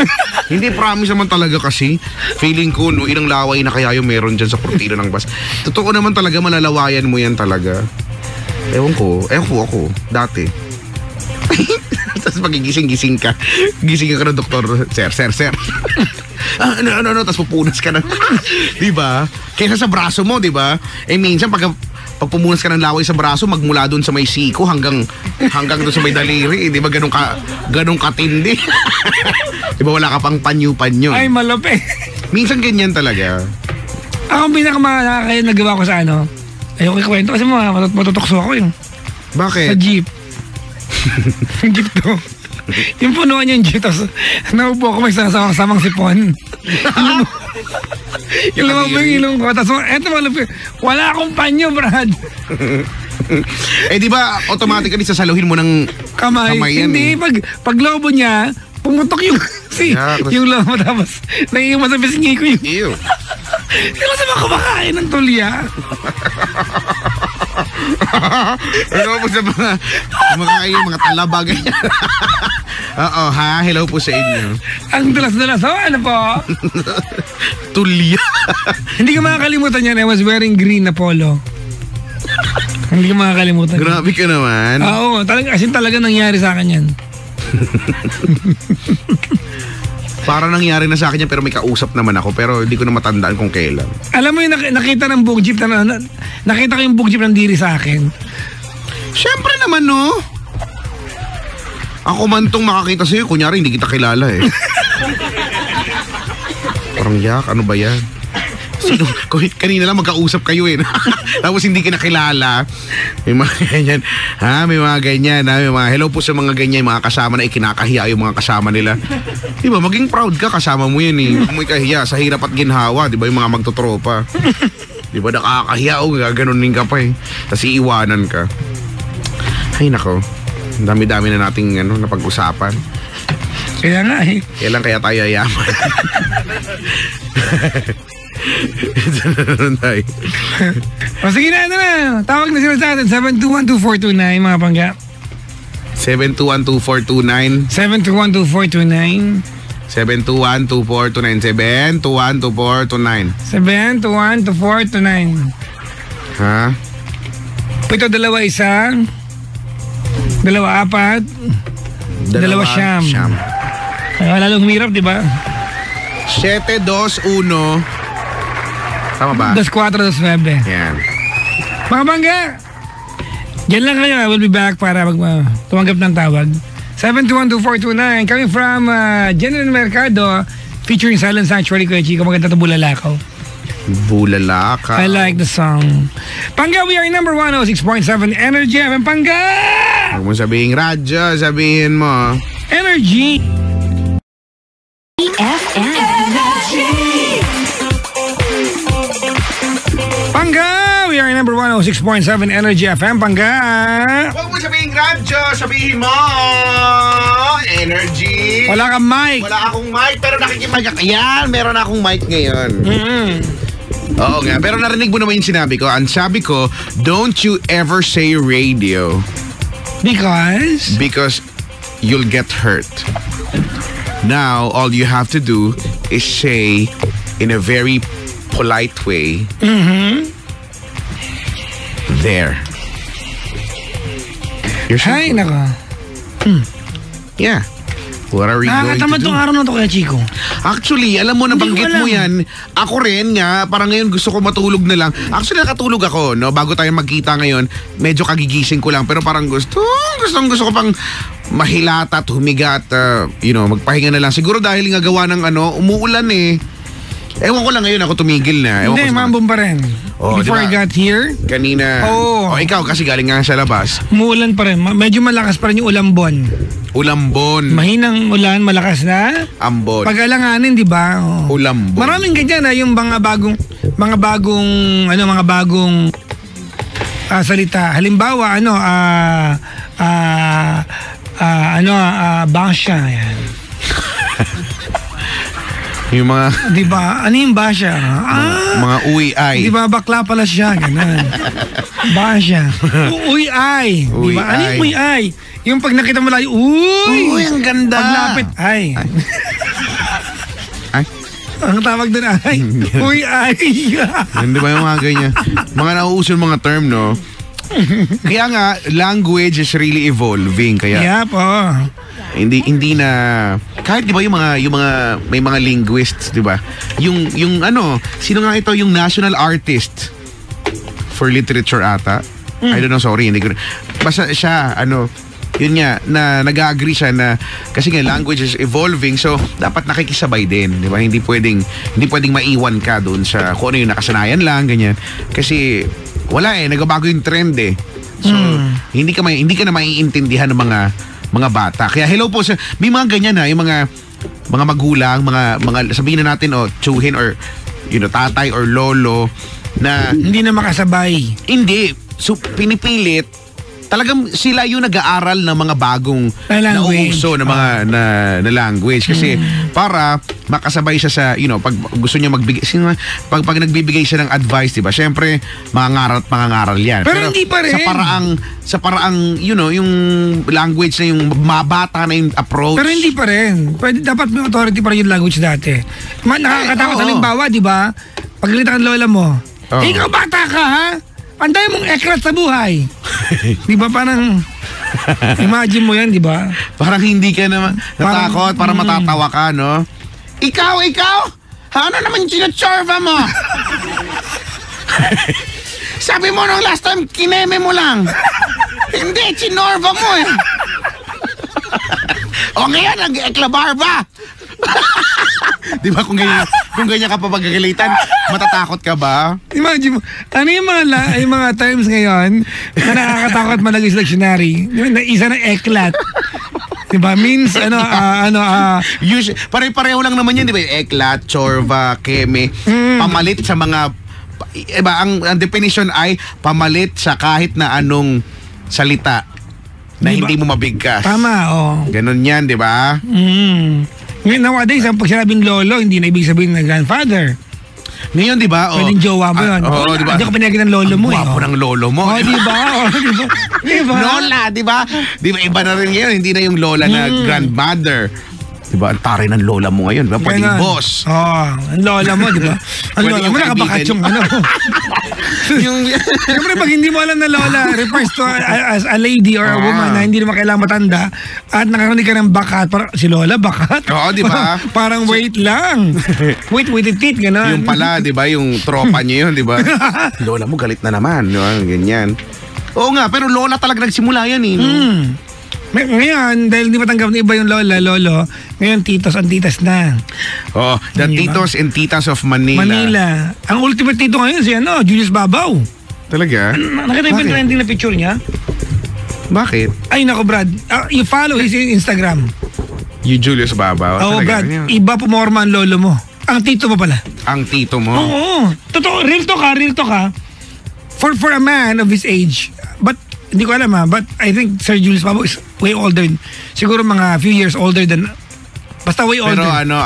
[SPEAKER 3] Hindi, promise naman talaga kasi. Feeling ko, ilang laway na kaya yung meron dyan sa kortina ng bus. Totoo naman talaga, malalawayan mo yan talaga. Ewan ko ako, dati. Tapos pagigising-gising ka. Gising ka ng doktor, sir. Ano, tapos pupunas ka na. Diba? Kaysa sa braso mo, diba? Minsan pag pumunas ka ng laway sa braso, magmula doon sa may siko hanggang doon sa may daliri, di ba ganun katindi? Di ba wala ka pang panyo-panyo?
[SPEAKER 2] Ay, malapit.
[SPEAKER 3] Minsan ganyan talaga.
[SPEAKER 2] Ako ang pinakamakain nagawa ko sa ayoko ikwento kasi matutokso ako yung.
[SPEAKER 3] Bakit?
[SPEAKER 2] Sa jeep. Yung jeep to. Yung punuan yung jeep, tapos naupo ako may samang sipon. Yung lumabang yung ilong ko. Tapos eto malapit. Wala akong panyo, Brad.
[SPEAKER 3] Di ba automatically sasaluhin mo ng kamay yan?
[SPEAKER 2] Hindi, pag lobo niya, pumutok yung yung lobo, tapos naiiwan sa pisngi ko yung.
[SPEAKER 3] Ew.
[SPEAKER 2] Kaya sa mga kumakain ng tulya.
[SPEAKER 3] Hello po sa mga talaba ganyan. Oo ha, hello po sa inyo.
[SPEAKER 2] Ang dalas-dalas, ano po?
[SPEAKER 3] Tulya.
[SPEAKER 2] Hindi ko makakalimutan yan, I was wearing green na polo. Hindi ko makakalimutan.
[SPEAKER 3] Grabe ka naman.
[SPEAKER 2] Oo, talaga nangyari sa akin yan.
[SPEAKER 3] Parang nangyari na sa akin yan, pero may kausap naman ako, pero hindi ko na matandaan kung kailan.
[SPEAKER 2] Alam mo yung nakita ng book jeep nakita ko yung book jeep ng diri sa akin.
[SPEAKER 3] Siyempre naman, no? Ako man tong makakita sa'yo, kunyari hindi kita kilala eh. Parang yak, ano ba yan? Kanina lang magkausap kayo eh. Tapos hindi ka nakilala. May mga ganyan. May mga ganyan. May mga hello po sa mga ganyan. Mga kasama na ikinakahiya yung mga kasama nila. Diba, maging proud ka. Kasama mo yan eh. Huwag mo ikahiya. Sa hirap at ginhawa. Diba, yung mga magtotropa. Diba, nakakahiya o gaganunin ka pa eh. Tapos iiwanan ka. Ay nako. Dami-dami na nating napag-usapan.
[SPEAKER 2] Kaya nga eh.
[SPEAKER 3] Kailan kaya tayo yaman?
[SPEAKER 2] O sige na, tawag na sila sa atin. 7212429 mga pangga.
[SPEAKER 3] 7212429
[SPEAKER 2] 7212429
[SPEAKER 3] 7212429 7212429
[SPEAKER 2] 7212429.
[SPEAKER 3] Ha?
[SPEAKER 2] Pito, dalawa, isang. Dalawa, apat. Dalawa, siyam. Ay, lalong humirap, di ba?
[SPEAKER 3] 721. Tama ba?
[SPEAKER 2] 2429.
[SPEAKER 3] Yan.
[SPEAKER 2] Mga bangga, dyan lang kayo. I will be back para tumanggap ng tawag. 7212429 coming from General Mercado featuring Silent Sanctuary Kuya Chico. Maganda ito, Bulalakaw.
[SPEAKER 3] Bulalakaw.
[SPEAKER 2] I like the song. Pangga, we are number 106.7 Energy FM. Pangga!
[SPEAKER 3] Huwag mo sabihin radyo, sabihin mo.
[SPEAKER 2] Energy
[SPEAKER 1] FM.
[SPEAKER 2] Pangga, we are number 106.7 Energy FM. Pangga!
[SPEAKER 3] Huwag mo sabihin radyo, sabihin mo. Energy.
[SPEAKER 2] Wala kang mic.
[SPEAKER 3] Wala akong mic, pero nakikimag. Ayan, meron akong mic ngayon. Oo nga, pero narinig mo naman yung sinabi ko. Ang sabi ko, don't you ever say radio. Because you'll get hurt. Now, all you have to do is say in a very polite way, there. You're
[SPEAKER 2] Hay,
[SPEAKER 3] simple.
[SPEAKER 2] nako.
[SPEAKER 3] Yeah. What are we going to
[SPEAKER 2] Nakakatamad
[SPEAKER 3] do?
[SPEAKER 2] tong araw na to Kuya Chico.
[SPEAKER 3] Actually, alam mo, nabanggit mo yan. Ako rin nga, parang ngayon gusto ko matulog na lang. Actually, nakatulog ako, no? Bago tayo magkita ngayon, medyo kagigising ko lang. Pero parang gusto ko pang mahilata at humiga at, magpahinga na lang. Siguro dahil nga gawa ng umuulan eh. Ewan ko lang ngayon ako tumigil na.
[SPEAKER 2] Hindi, mambom pa rin.
[SPEAKER 3] Oh,
[SPEAKER 2] Before I
[SPEAKER 3] diba?
[SPEAKER 2] got here,
[SPEAKER 3] Kanina.
[SPEAKER 2] Oo.
[SPEAKER 3] Ikaw kasi galing nga sa labas.
[SPEAKER 2] umuulan pa rin. Medyo malakas pa rin yung ulambon.
[SPEAKER 3] Ulambon.
[SPEAKER 2] Mahinang ulan, malakas na.
[SPEAKER 3] Ambon.
[SPEAKER 2] Pag-alanganin, di ba? Oh.
[SPEAKER 3] Ulambon.
[SPEAKER 2] Maraming ganyan na yung mga bagong salita. Halimbawa, basya. Yan.
[SPEAKER 3] Yung mga...
[SPEAKER 2] Di ba? Ano yung basya?
[SPEAKER 3] mga uwi-ay.
[SPEAKER 2] Di ba bakla pala siya? Ganun. Basya. Uy-ay. Di ba? Ano yung uy-ay? Yung pag nakita mo layo, uy!
[SPEAKER 3] Ang ganda.
[SPEAKER 2] Paglapit, ay.
[SPEAKER 3] Ay?
[SPEAKER 2] Ang tawag doon ay, uy, ay.
[SPEAKER 3] Hindi ba yung mga ganyan? Mga nauuso mga term, no? Kaya nga, language is really evolving. Kaya
[SPEAKER 2] Yeah po.
[SPEAKER 3] hindi na kahit 'di ba yung mga may mga linguists, 'di ba? Yung sino nga ito yung national artist for literature ata? I don't know, sorry, hindi ko. Basta siya yun nga, na nag-agree siya na kasi nga language is evolving, so dapat nakikisabay din, di ba? Hindi pwedeng maiwan ka doon sa kung ano yung nakasanayan lang, ganyan. Kasi wala nagbabago yung trend eh. So hindi ka na maiintindihan ng mga bata. Kaya hello po sa may mga ganyan yung mga magulang, mga sabihin na natin tsuhin or tatay or lolo na
[SPEAKER 2] Hindi na makasabay.
[SPEAKER 3] hindi. So, pinipilit, talagang sila yung nag-aaral ng mga bagong
[SPEAKER 2] Na language.
[SPEAKER 3] nauuso na mga na language. Kasi para makasabay siya sa, pag gusto niya magbigay, pag nagbibigay siya ng advice, diba? Syempre, mangangaral yan.
[SPEAKER 2] Pero hindi pa rin.
[SPEAKER 3] Sa paraang, yung language na yung mabata na yung approach.
[SPEAKER 2] Pero hindi pa rin. Dapat may authority pa rin yung language dati. Nakakatakot.
[SPEAKER 3] oo.
[SPEAKER 2] Halimbawa, di ba? Pagalitan ng lola mo, ikaw bata ka, ha? Panday mong ekrat sa buhay. Di ba parang, imagine mo yan, di ba?
[SPEAKER 3] Parang hindi ka naman natakot, para matatawa ka, no? Ikaw? Ano naman yung sinatsorba mo? Sabi mo nung last time, kineme mo lang. Hindi, chinorba mo eh. O ngayon, nag-eklabarba. Di ba kung ganyan ka pa pagkagalitan, matatakot ka ba?
[SPEAKER 2] Imagine mo, ano yung mga times ngayon na nakakatakot malagay sa dictionary? Na isa na eklat. Diba? Means,
[SPEAKER 3] Pare-pareho lang naman yan, di ba? Eklat, chorba, keme, pamalit sa mga... Iba, ang definition ay pamalit sa kahit na anong salita na
[SPEAKER 2] Diba?
[SPEAKER 3] hindi mo mabigkas.
[SPEAKER 2] Tama,
[SPEAKER 3] Ganon yan, di ba?
[SPEAKER 2] Ngayon, nowadays, pag sinabing lolo, hindi na ibig sabihin na grandfather.
[SPEAKER 3] Ngayon, di ba?
[SPEAKER 2] Pwedeng jowa mo yun.
[SPEAKER 3] Oo, di ba?
[SPEAKER 2] Hindi ko pinagin ng lolo mo eh.
[SPEAKER 3] Guwapo ng lolo mo.
[SPEAKER 2] Di ba? Di ba?
[SPEAKER 3] Lola, di ba? Di ba iba na rin ngayon, hindi na yung lola na grandmother. Di ba? Ang taray ng lola mo ngayon, di ba? Pwede yung boss.
[SPEAKER 2] Ang lola mo, di ba? Ang
[SPEAKER 3] Pwede
[SPEAKER 2] lola
[SPEAKER 3] yung
[SPEAKER 2] mo, nakabakat
[SPEAKER 3] kaibigan.
[SPEAKER 2] yung ano.
[SPEAKER 3] Yung...
[SPEAKER 2] Siyempre, pag hindi mo alam na lola, refers to as a lady or a woman na hindi naman kailangan matanda at nakarinig ka ng bakat, parang si lola, bakat?
[SPEAKER 3] Oo, di ba?
[SPEAKER 2] Parang wait lang. Wait with the teeth, gano'n.
[SPEAKER 3] Yung pala, di ba? Yung tropa niyo yun, di ba? Lola mo galit na naman, di ba? Ganyan. Oo nga, pero lola talaga nagsimula yan eh.
[SPEAKER 2] Ngayon, dahil hindi matanggap na iba yung lola, lolo, ngayon titos and titas na.
[SPEAKER 3] Oh, the
[SPEAKER 2] Diba?
[SPEAKER 3] titos and titas of Manila.
[SPEAKER 2] Ang ultimate tito ngayon si Julius Babaw.
[SPEAKER 3] Talaga?
[SPEAKER 2] Nakita yung
[SPEAKER 3] Bakit?
[SPEAKER 2] trending na picture niya?
[SPEAKER 3] Bakit?
[SPEAKER 2] Ay nako Brad, you follow his Instagram.
[SPEAKER 3] You Julius Babaw?
[SPEAKER 2] Oo
[SPEAKER 3] Talaga?
[SPEAKER 2] Brad,
[SPEAKER 3] Yan.
[SPEAKER 2] iba pumorma ang lolo mo. Ang tito mo pala.
[SPEAKER 3] Ang tito mo?
[SPEAKER 2] Oo, totoo, real talk ha. For a man of his age, but hindi ko alam but I think Sir Julius Babaw is way older. Siguro mga few years older than, basta way older.
[SPEAKER 3] Pero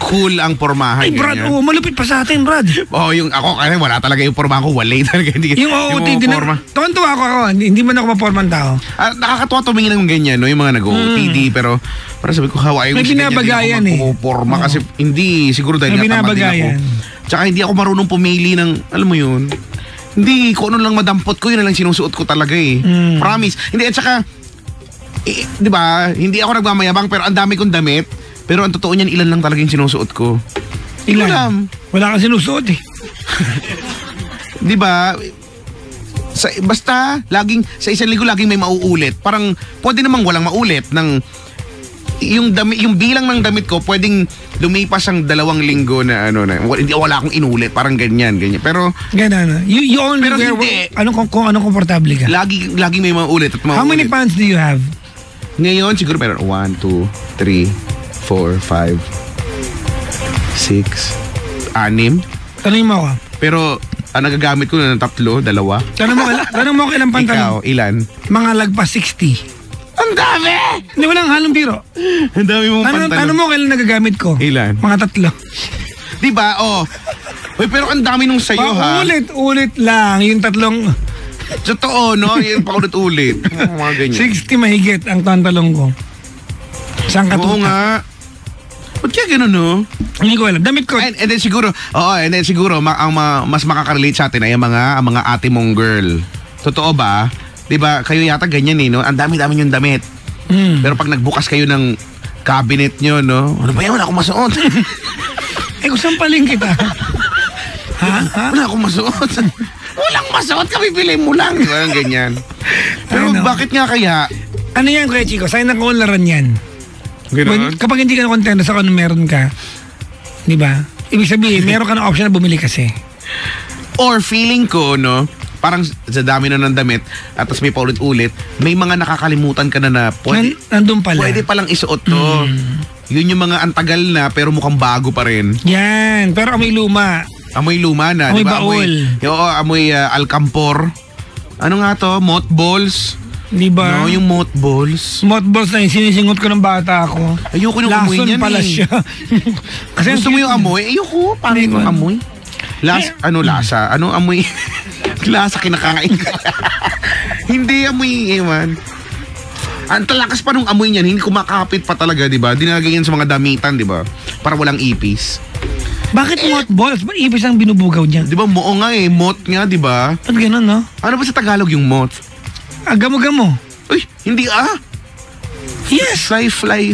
[SPEAKER 3] cool ang pormahan.
[SPEAKER 2] Ay Brad,
[SPEAKER 3] ganyan.
[SPEAKER 2] malupit pa sa atin Brad.
[SPEAKER 3] Yung ako, kasi wala talaga yung pormahan ko. Wala talaga.
[SPEAKER 2] Yung OOTD na,
[SPEAKER 3] porma.
[SPEAKER 2] tuwan-tuwa ako, hindi man ako maporman tao.
[SPEAKER 3] Nakakatuwa tumingin ng ganyan, no? Yung mga nag-OOTD, pero parang sabi ko, hawaii ko
[SPEAKER 2] May binabagayan eh.
[SPEAKER 3] Porma kasi hindi, siguro dahil
[SPEAKER 2] May
[SPEAKER 3] natamad din ako.
[SPEAKER 2] binabagayan.
[SPEAKER 3] Tsaka hindi ako marunong pumili ng, alam mo yun, hindi, kung ano lang madampot ko, yun na lang sinusuot ko talaga eh. Promise. Hindi, at saka, di ba, hindi ako nagmamayabang, pero ang dami kong damit, pero ang totoo niyan, ilan lang talaga yung sinusuot ko.
[SPEAKER 2] Ilan? Wala kang sinusuot eh.
[SPEAKER 3] Di ba? Basta, sa isang linggo laging may mauulit. Parang, pwede namang walang maulit ng, yung bilang ng damit ko, pwedeng lumipas ang 2 linggo na wala akong inulit. Parang ganyan. Pero,
[SPEAKER 2] Ganun. You only
[SPEAKER 3] Pero
[SPEAKER 2] wear
[SPEAKER 3] hindi.
[SPEAKER 2] kung anong komportable ka.
[SPEAKER 3] laging may mauulit at mauulit.
[SPEAKER 2] How many pants do you have?
[SPEAKER 3] Ngayon, siguro meron 1, 2, 3, 4, 5, 6, 6.
[SPEAKER 2] Tanongin mo ako.
[SPEAKER 3] Pero, ang nagagamit ko na ng 3, 2.
[SPEAKER 2] Tanong mo ako ilang
[SPEAKER 3] Ikaw,
[SPEAKER 2] pantalon.
[SPEAKER 3] ilan?
[SPEAKER 2] Mga lagpas 60.
[SPEAKER 3] Ang dami!
[SPEAKER 2] Hindi, walang halong biro.
[SPEAKER 3] Ang dami mong pantalon.
[SPEAKER 2] Tanong mo kailan nagagamit ko.
[SPEAKER 3] Ilan?
[SPEAKER 2] Mga 3.
[SPEAKER 3] Di ba? Uy, pero ang dami nung sayo, ha?
[SPEAKER 2] Ulit lang. Yung 3,
[SPEAKER 3] Totoo, no? Yung paulit-ulit. Mga ganyan.
[SPEAKER 2] 60 mahigit ang pantalon ko. Isang
[SPEAKER 3] Oo
[SPEAKER 2] katutak.
[SPEAKER 3] nga. Ba't kaya gano'n, no?
[SPEAKER 2] Hindi ko alam. Damit ko.
[SPEAKER 3] And then siguro, mas makakarelate sa atin ay ang mga ate mong girl. Totoo ba? Di ba? Kayo yata ganyan eh, no? Ang dami-dami yung damit. Pero pag nagbukas kayo ng cabinet nyo, no? Ano ba yan? Wala akong masuot.
[SPEAKER 2] Kung sampaling kita.
[SPEAKER 3] Wala akong masuot. Walang masuot, kabibili mo lang. Diba? Ganyan. Pero bakit nga kaya?
[SPEAKER 2] Ano yan, Kuya Chico? Sa'yo na kaunlaran yan. Kapag hindi ka na kontento sa kung meron ka, di ba? Ibig sabihin, meron ka ng option na bumili kasi.
[SPEAKER 3] Or feeling ko, no? Parang sa dami na ng damit at tapos may paulit-ulit, may mga nakakalimutan ka na pwede,
[SPEAKER 2] nandun pala.
[SPEAKER 3] Pwede palang isuot to. Yun yung mga antagal na pero mukhang bago pa rin.
[SPEAKER 2] Yan. Pero amoy luma.
[SPEAKER 3] Amoy luma na.
[SPEAKER 2] Amoy
[SPEAKER 3] diba?
[SPEAKER 2] baul.
[SPEAKER 3] Amoy alcampor. Ano nga to? Mothballs.
[SPEAKER 2] Di ba?
[SPEAKER 3] No, yung mothballs.
[SPEAKER 2] Mothballs na yung sinisingot ko ng bata ako.
[SPEAKER 3] Ayoko yung amoy niyan
[SPEAKER 2] pala siya.
[SPEAKER 3] Kasi gusto mo yung amoy? Ayoko. Paano yung amoy? Lasa? Ano amoy? Lasa kinakain ka. Hindi amoy, ewan. Ang talakas pa nung amoy niyan, hindi kumakapit pa talaga, di ba? Dinalagay yan sa mga damitan, di ba? Para walang ipis.
[SPEAKER 2] Bakit mothballs? Ba't ipis ang binubugaw niya?
[SPEAKER 3] Di ba, moo nga eh. Moth nga, di ba?
[SPEAKER 2] Ba't ganun, no?
[SPEAKER 3] Ano ba sa Tagalog yung moth?
[SPEAKER 2] Gamo-gamo.
[SPEAKER 3] Uy, hindi
[SPEAKER 2] Yes.
[SPEAKER 3] Fly.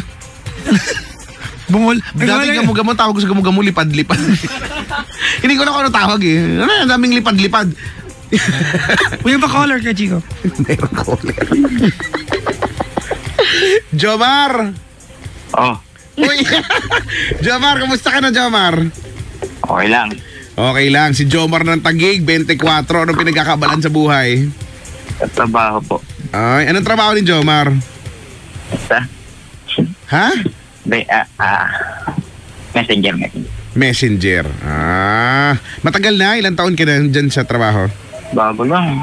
[SPEAKER 2] Bungol.
[SPEAKER 3] Dati gamo-gamo, tawag ko sa gamo-gamo, lipad-lipad. Hindi ko na kung ano tawag eh. Ano yan, daming lipad-lipad.
[SPEAKER 2] We have a caller ka, Chico.
[SPEAKER 3] Meron caller. Jomar!
[SPEAKER 4] Oh,
[SPEAKER 3] Uy! Jomar, kamusta ka na, Jomar?
[SPEAKER 4] okay lang.
[SPEAKER 3] Okay lang, si Jomar ng Taguig, 24. Anong pinagkakabalan sa buhay?
[SPEAKER 4] Sa trabaho po.
[SPEAKER 3] Ay, anong trabaho ni Jomar?
[SPEAKER 4] Basta,
[SPEAKER 3] Ha?
[SPEAKER 4] messenger.
[SPEAKER 3] Messenger. Matagal na? Ilang taon ka na dyan sa trabaho?
[SPEAKER 4] Bago lang.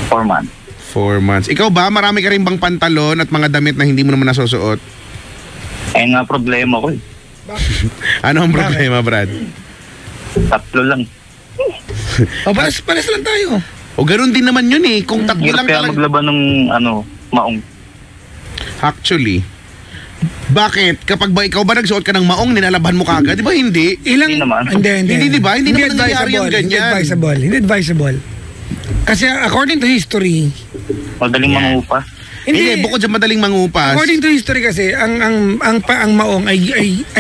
[SPEAKER 4] 4 months.
[SPEAKER 3] 4 months. Ikaw ba, marami ka rin bang pantalon at mga damit na hindi mo naman nasusuot?
[SPEAKER 4] Ayun nga problema ko eh.
[SPEAKER 3] Ano ang problema, Brad?
[SPEAKER 4] 3 lang.
[SPEAKER 2] Pares lang tayo.
[SPEAKER 3] O ganun din naman yun eh. Kung tatlo
[SPEAKER 4] Hirap
[SPEAKER 3] lang
[SPEAKER 4] kaya
[SPEAKER 3] talaga.
[SPEAKER 4] maglaban ng maong.
[SPEAKER 3] Actually, bakit? Kapag ba ikaw ba nagsuot ka ng maong, ninalaban mo kagad? Di ba hindi?
[SPEAKER 4] Hindi naman.
[SPEAKER 3] Hindi, di ba? Hindi naman nangyayari yung ganyan.
[SPEAKER 2] Hindi advisable. Kasi according to history,
[SPEAKER 4] Madaling mangupa.
[SPEAKER 3] Hindi, bukod sa madaling mangupas.
[SPEAKER 2] according to history kasi, ang maong ay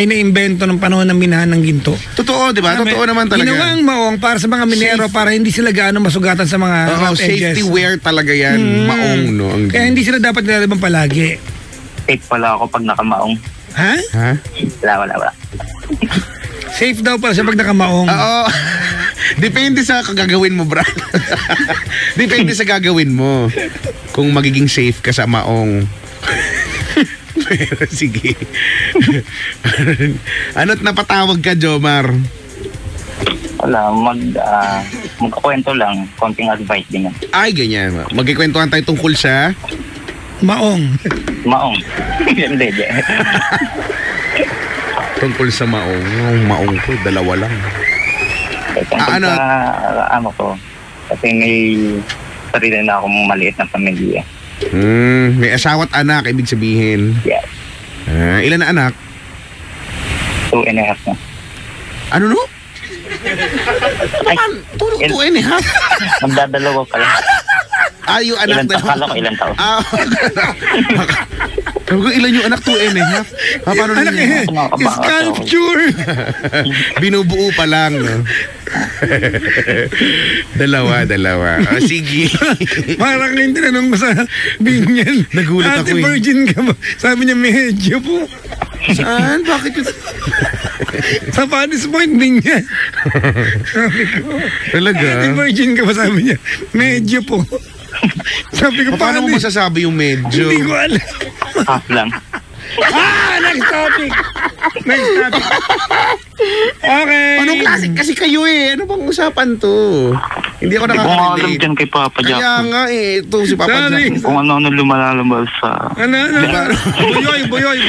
[SPEAKER 2] naimbento ng panahon ng minahan ng ginto.
[SPEAKER 3] Totoo, di ba? Totoo naman talaga.
[SPEAKER 2] Ginawa ang maong para sa mga minero para hindi sila gaano masugatan sa mga
[SPEAKER 3] Oo,
[SPEAKER 2] rough edges.
[SPEAKER 3] safety wear talaga yan. Maong, no?
[SPEAKER 2] Kaya hindi sila dapat nilalabang palagi.
[SPEAKER 4] Safe pala ako pag nakamaong.
[SPEAKER 2] Ha?
[SPEAKER 3] Ha?
[SPEAKER 4] Wala.
[SPEAKER 2] Safe daw pala siya pag nakamaong.
[SPEAKER 3] Oo. Depende sa gagawin mo, Brad. Depende sa gagawin mo. Kung magiging safe ka sa maong. Pero sige. Ano't napatawag ka, Jomar?
[SPEAKER 4] Wala, magkakwento lang. Konting advice din yan.
[SPEAKER 3] Ay, ganyan. Magkikwentuhan tayo tungkol sa...
[SPEAKER 2] Maong.
[SPEAKER 4] Maong. Hindi.
[SPEAKER 3] Tungkol sa maong. Ang maong ko, dalawa lang.
[SPEAKER 4] Tungkol sa ko. Kasi may sarili na akong maliit na pamilya.
[SPEAKER 3] May asawa't anak, ibig sabihin.
[SPEAKER 4] Yes.
[SPEAKER 3] Ilan na anak?
[SPEAKER 4] 2.5 na.
[SPEAKER 3] Ano no?
[SPEAKER 4] Ay,
[SPEAKER 3] Tulog 2.5?
[SPEAKER 4] magdadalawa pa lang.
[SPEAKER 3] Yung anak na.
[SPEAKER 4] Akala ko ilang taon.
[SPEAKER 3] Sabi ko, ilan yung anak? 2.5? Paano
[SPEAKER 2] Anak
[SPEAKER 3] na yun?
[SPEAKER 2] sculpture.
[SPEAKER 3] Binubuo pa lang, no? Dalawa. Sige.
[SPEAKER 2] Parang yung tinanong mo sa binyan.
[SPEAKER 3] Nagulat ako
[SPEAKER 2] Ate,
[SPEAKER 3] eh.
[SPEAKER 2] virgin ka ba? Sabi niya, medyo po.
[SPEAKER 3] Saan? Bakit yun?
[SPEAKER 2] Sa Panis Point, binyan. Sabi ko,
[SPEAKER 3] Talaga?
[SPEAKER 2] Ate, virgin ka ba? Sabi niya, medyo po. Sabi ko,
[SPEAKER 3] Paano mo
[SPEAKER 2] paano?
[SPEAKER 3] masasabi yung medyo?
[SPEAKER 2] Hindi ko alam.
[SPEAKER 4] Half lang.
[SPEAKER 2] Next topic. Okay.
[SPEAKER 3] Anong klase? Kasi kayo eh. Ano bang usapan to? Hindi ako
[SPEAKER 4] Hindi ko nga alam
[SPEAKER 3] nakaka-relate.
[SPEAKER 4] dyan kay Papa Jack.
[SPEAKER 3] Kaya nga eh. Ito si Papa
[SPEAKER 2] Sorry.
[SPEAKER 3] Jack.
[SPEAKER 4] Kung ano lumalalabas sa...
[SPEAKER 2] Ano? Buyoy.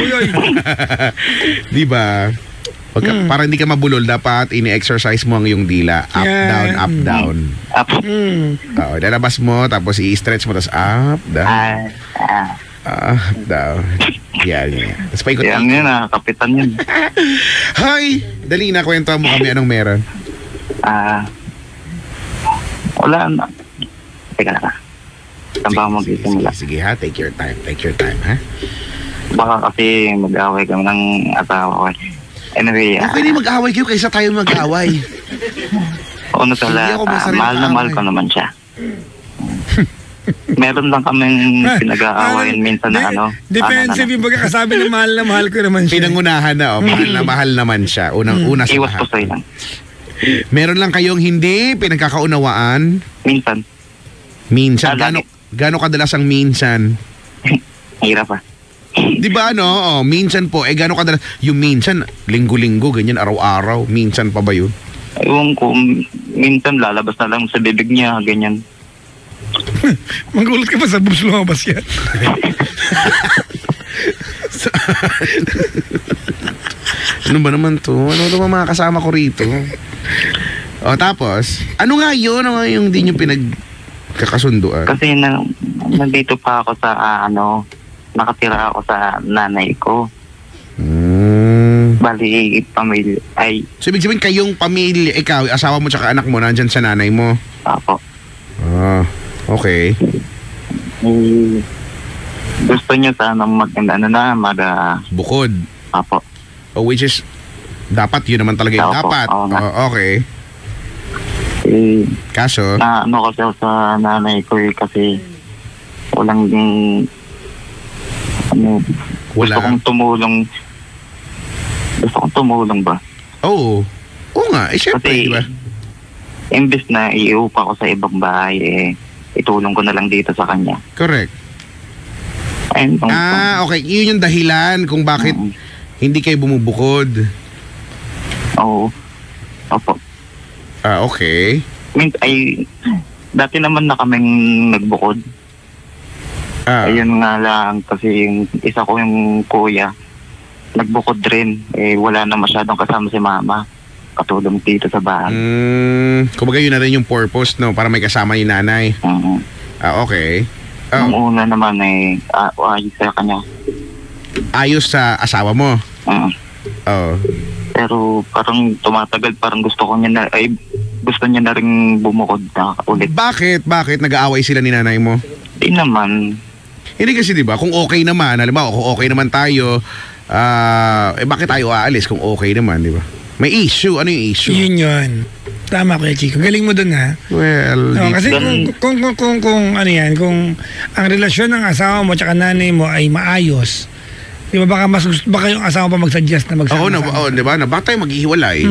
[SPEAKER 3] Diba? Para hindi ka mabulol, dapat ini-exercise mo ang iyong dila. Up,
[SPEAKER 2] Yeah.
[SPEAKER 3] down, up, down.
[SPEAKER 4] Up.
[SPEAKER 3] Oo, lalabas mo, tapos i-stretch mo, tapos up, down, up, down. Yan. Tapos paikot.
[SPEAKER 4] Yan kapitan yun.
[SPEAKER 3] Hi! Dali na, kwento mo kami anong meron.
[SPEAKER 4] Wala na. Teka na. Saan ba mag-isimula?
[SPEAKER 3] Sige ha, take your time, ha?
[SPEAKER 4] Baka kasi mag-away kami ng asawa ko. Anyway,
[SPEAKER 3] Okay na mag-away kayo kaysa tayo mag-away.
[SPEAKER 4] una sa
[SPEAKER 3] Hindi ako
[SPEAKER 4] lahat,
[SPEAKER 3] masarap
[SPEAKER 4] mahal na mahal
[SPEAKER 3] kaaway.
[SPEAKER 4] ko naman siya. Meron lang kaming pinag-aawayan minsan na
[SPEAKER 2] Defensive yung pagkakasabi na mahal ko naman siya.
[SPEAKER 3] Pinangunahan na, mahal naman siya. Una sa
[SPEAKER 4] Iwas
[SPEAKER 3] lahat.
[SPEAKER 4] po sa'yo lang.
[SPEAKER 3] Meron lang kayong hindi pinagkakaunawaan.
[SPEAKER 4] Minsan,
[SPEAKER 3] Minsan.
[SPEAKER 4] lagi.
[SPEAKER 3] Gano'ng kadalas ang minsan?
[SPEAKER 4] Hirap pa.
[SPEAKER 3] Di ba minsan po, gano'ng kadalas? Yung minsan, linggo-linggo, ganyan, araw-araw. Minsan pa ba yun?
[SPEAKER 4] Ewan ko, minsan lalabas na lang sa bibig niya, ganyan.
[SPEAKER 2] Magulat ka pa sa boobs lumabas yan.
[SPEAKER 3] Ano ba naman to? Ano ba mga kasama ko rito? O tapos, ano nga yun? Ano nga yung di nyo pinagkakasunduan?
[SPEAKER 4] Kasi nandito pa ako sa nakatira ako sa nanay ko. Bali, pamilya,
[SPEAKER 3] So, ibig sabihin kayong pamilya, ikaw, asawa mo tsaka anak mo, nandyan sa nanay mo?
[SPEAKER 4] ako.
[SPEAKER 3] Okay.
[SPEAKER 4] Gusto niya sana
[SPEAKER 3] Bukod.
[SPEAKER 4] apo.
[SPEAKER 3] Which is, dapat yun naman talaga yung
[SPEAKER 4] Opo,
[SPEAKER 3] dapat.
[SPEAKER 4] oo nga.
[SPEAKER 3] Okay.
[SPEAKER 4] Eh,
[SPEAKER 3] Kaso,
[SPEAKER 4] kasi ako sa nanay ko kasi walang
[SPEAKER 3] Wala.
[SPEAKER 4] Gusto kong tumulong ba?
[SPEAKER 3] Oo nga, syempre,
[SPEAKER 4] Kasi
[SPEAKER 3] di ba?
[SPEAKER 4] imbes na iupa ko sa ibang bahay, itulong ko na lang dito sa kanya.
[SPEAKER 3] Correct.
[SPEAKER 4] Ayun,
[SPEAKER 3] Okay. Yun yung dahilan kung bakit hindi kayo bumubukod.
[SPEAKER 4] Oo. Opo.
[SPEAKER 3] Okay.
[SPEAKER 4] Dati naman na kaming nagbukod. Ayun nga lang, kasi yung isa ko yung kuya, nagbukod rin. Wala na masyadong kasama si mama. Katulong dito sa bahay.
[SPEAKER 3] Kumbaga yun na rin yung purpose, no? Para may kasama yung nanay. Okay.
[SPEAKER 4] Nung una naman ayos sa kanya.
[SPEAKER 3] Ayos sa asawa mo?
[SPEAKER 4] Pero parang tumatagal, parang gusto niya na rin bumukod na ulit.
[SPEAKER 3] Bakit? Nag-aaway sila ni nanay mo?
[SPEAKER 4] Di naman.
[SPEAKER 3] Hindi kasi, di ba, kung okay naman, alam mo, kung okay naman tayo, bakit tayo aalis kung okay naman, di ba? May issue. Ano yung issue?
[SPEAKER 2] Yun. Tama Kuya Chico. Galing mo dun ha.
[SPEAKER 3] Well,
[SPEAKER 2] Kasi kung ano yan, kung ang relasyon ng asawa mo at nanay mo ay maayos, di ba baka yung asawa pa mag-suggest na magsama-sama.
[SPEAKER 3] di ba? Bakit tayo maghihiwalay?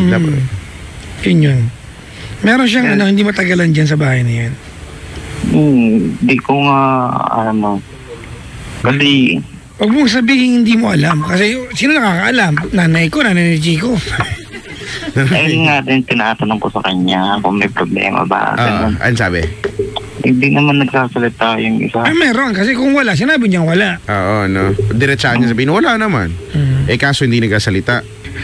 [SPEAKER 2] Yun. Meron siyang hindi matagalan dyan sa bahay na yan.
[SPEAKER 4] Di ko nga, kasi...
[SPEAKER 2] Huwag mong sabihin hindi mo alam. Kasi sino nakakaalam? Nanay ko, nanay ni Chico.
[SPEAKER 4] Ayun nga din, tinatanong ko sa kanya kung may problema ba.
[SPEAKER 3] Ano sabi?
[SPEAKER 4] Hindi naman nagsasalita yung isa.
[SPEAKER 2] Meron. Kasi kung wala, sinabi niyang wala.
[SPEAKER 3] Oo, no. Diretsahan niya sabihin, wala naman. Kaso hindi nagsasalita.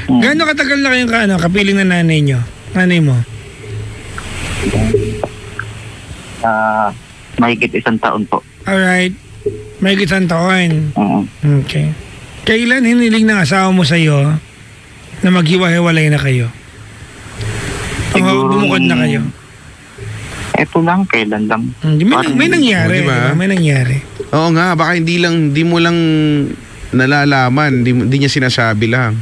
[SPEAKER 2] Gaano katagal na kayong kapiling na nanay niyo? Nanay mo?
[SPEAKER 4] Mahigit 1 taon po.
[SPEAKER 2] Alright. May isang taon. Okay. Kailan hiniling ng asawa mo sa'yo na maghiwa-hiwalay na kayo?
[SPEAKER 4] Siguro,
[SPEAKER 2] bumukod na kayo?
[SPEAKER 4] Eto lang, kailan lang.
[SPEAKER 2] May nangyari.
[SPEAKER 3] Diba?
[SPEAKER 2] May nangyari.
[SPEAKER 3] Oo nga, baka hindi mo lang nalalaman, hindi niya sinasabi lang.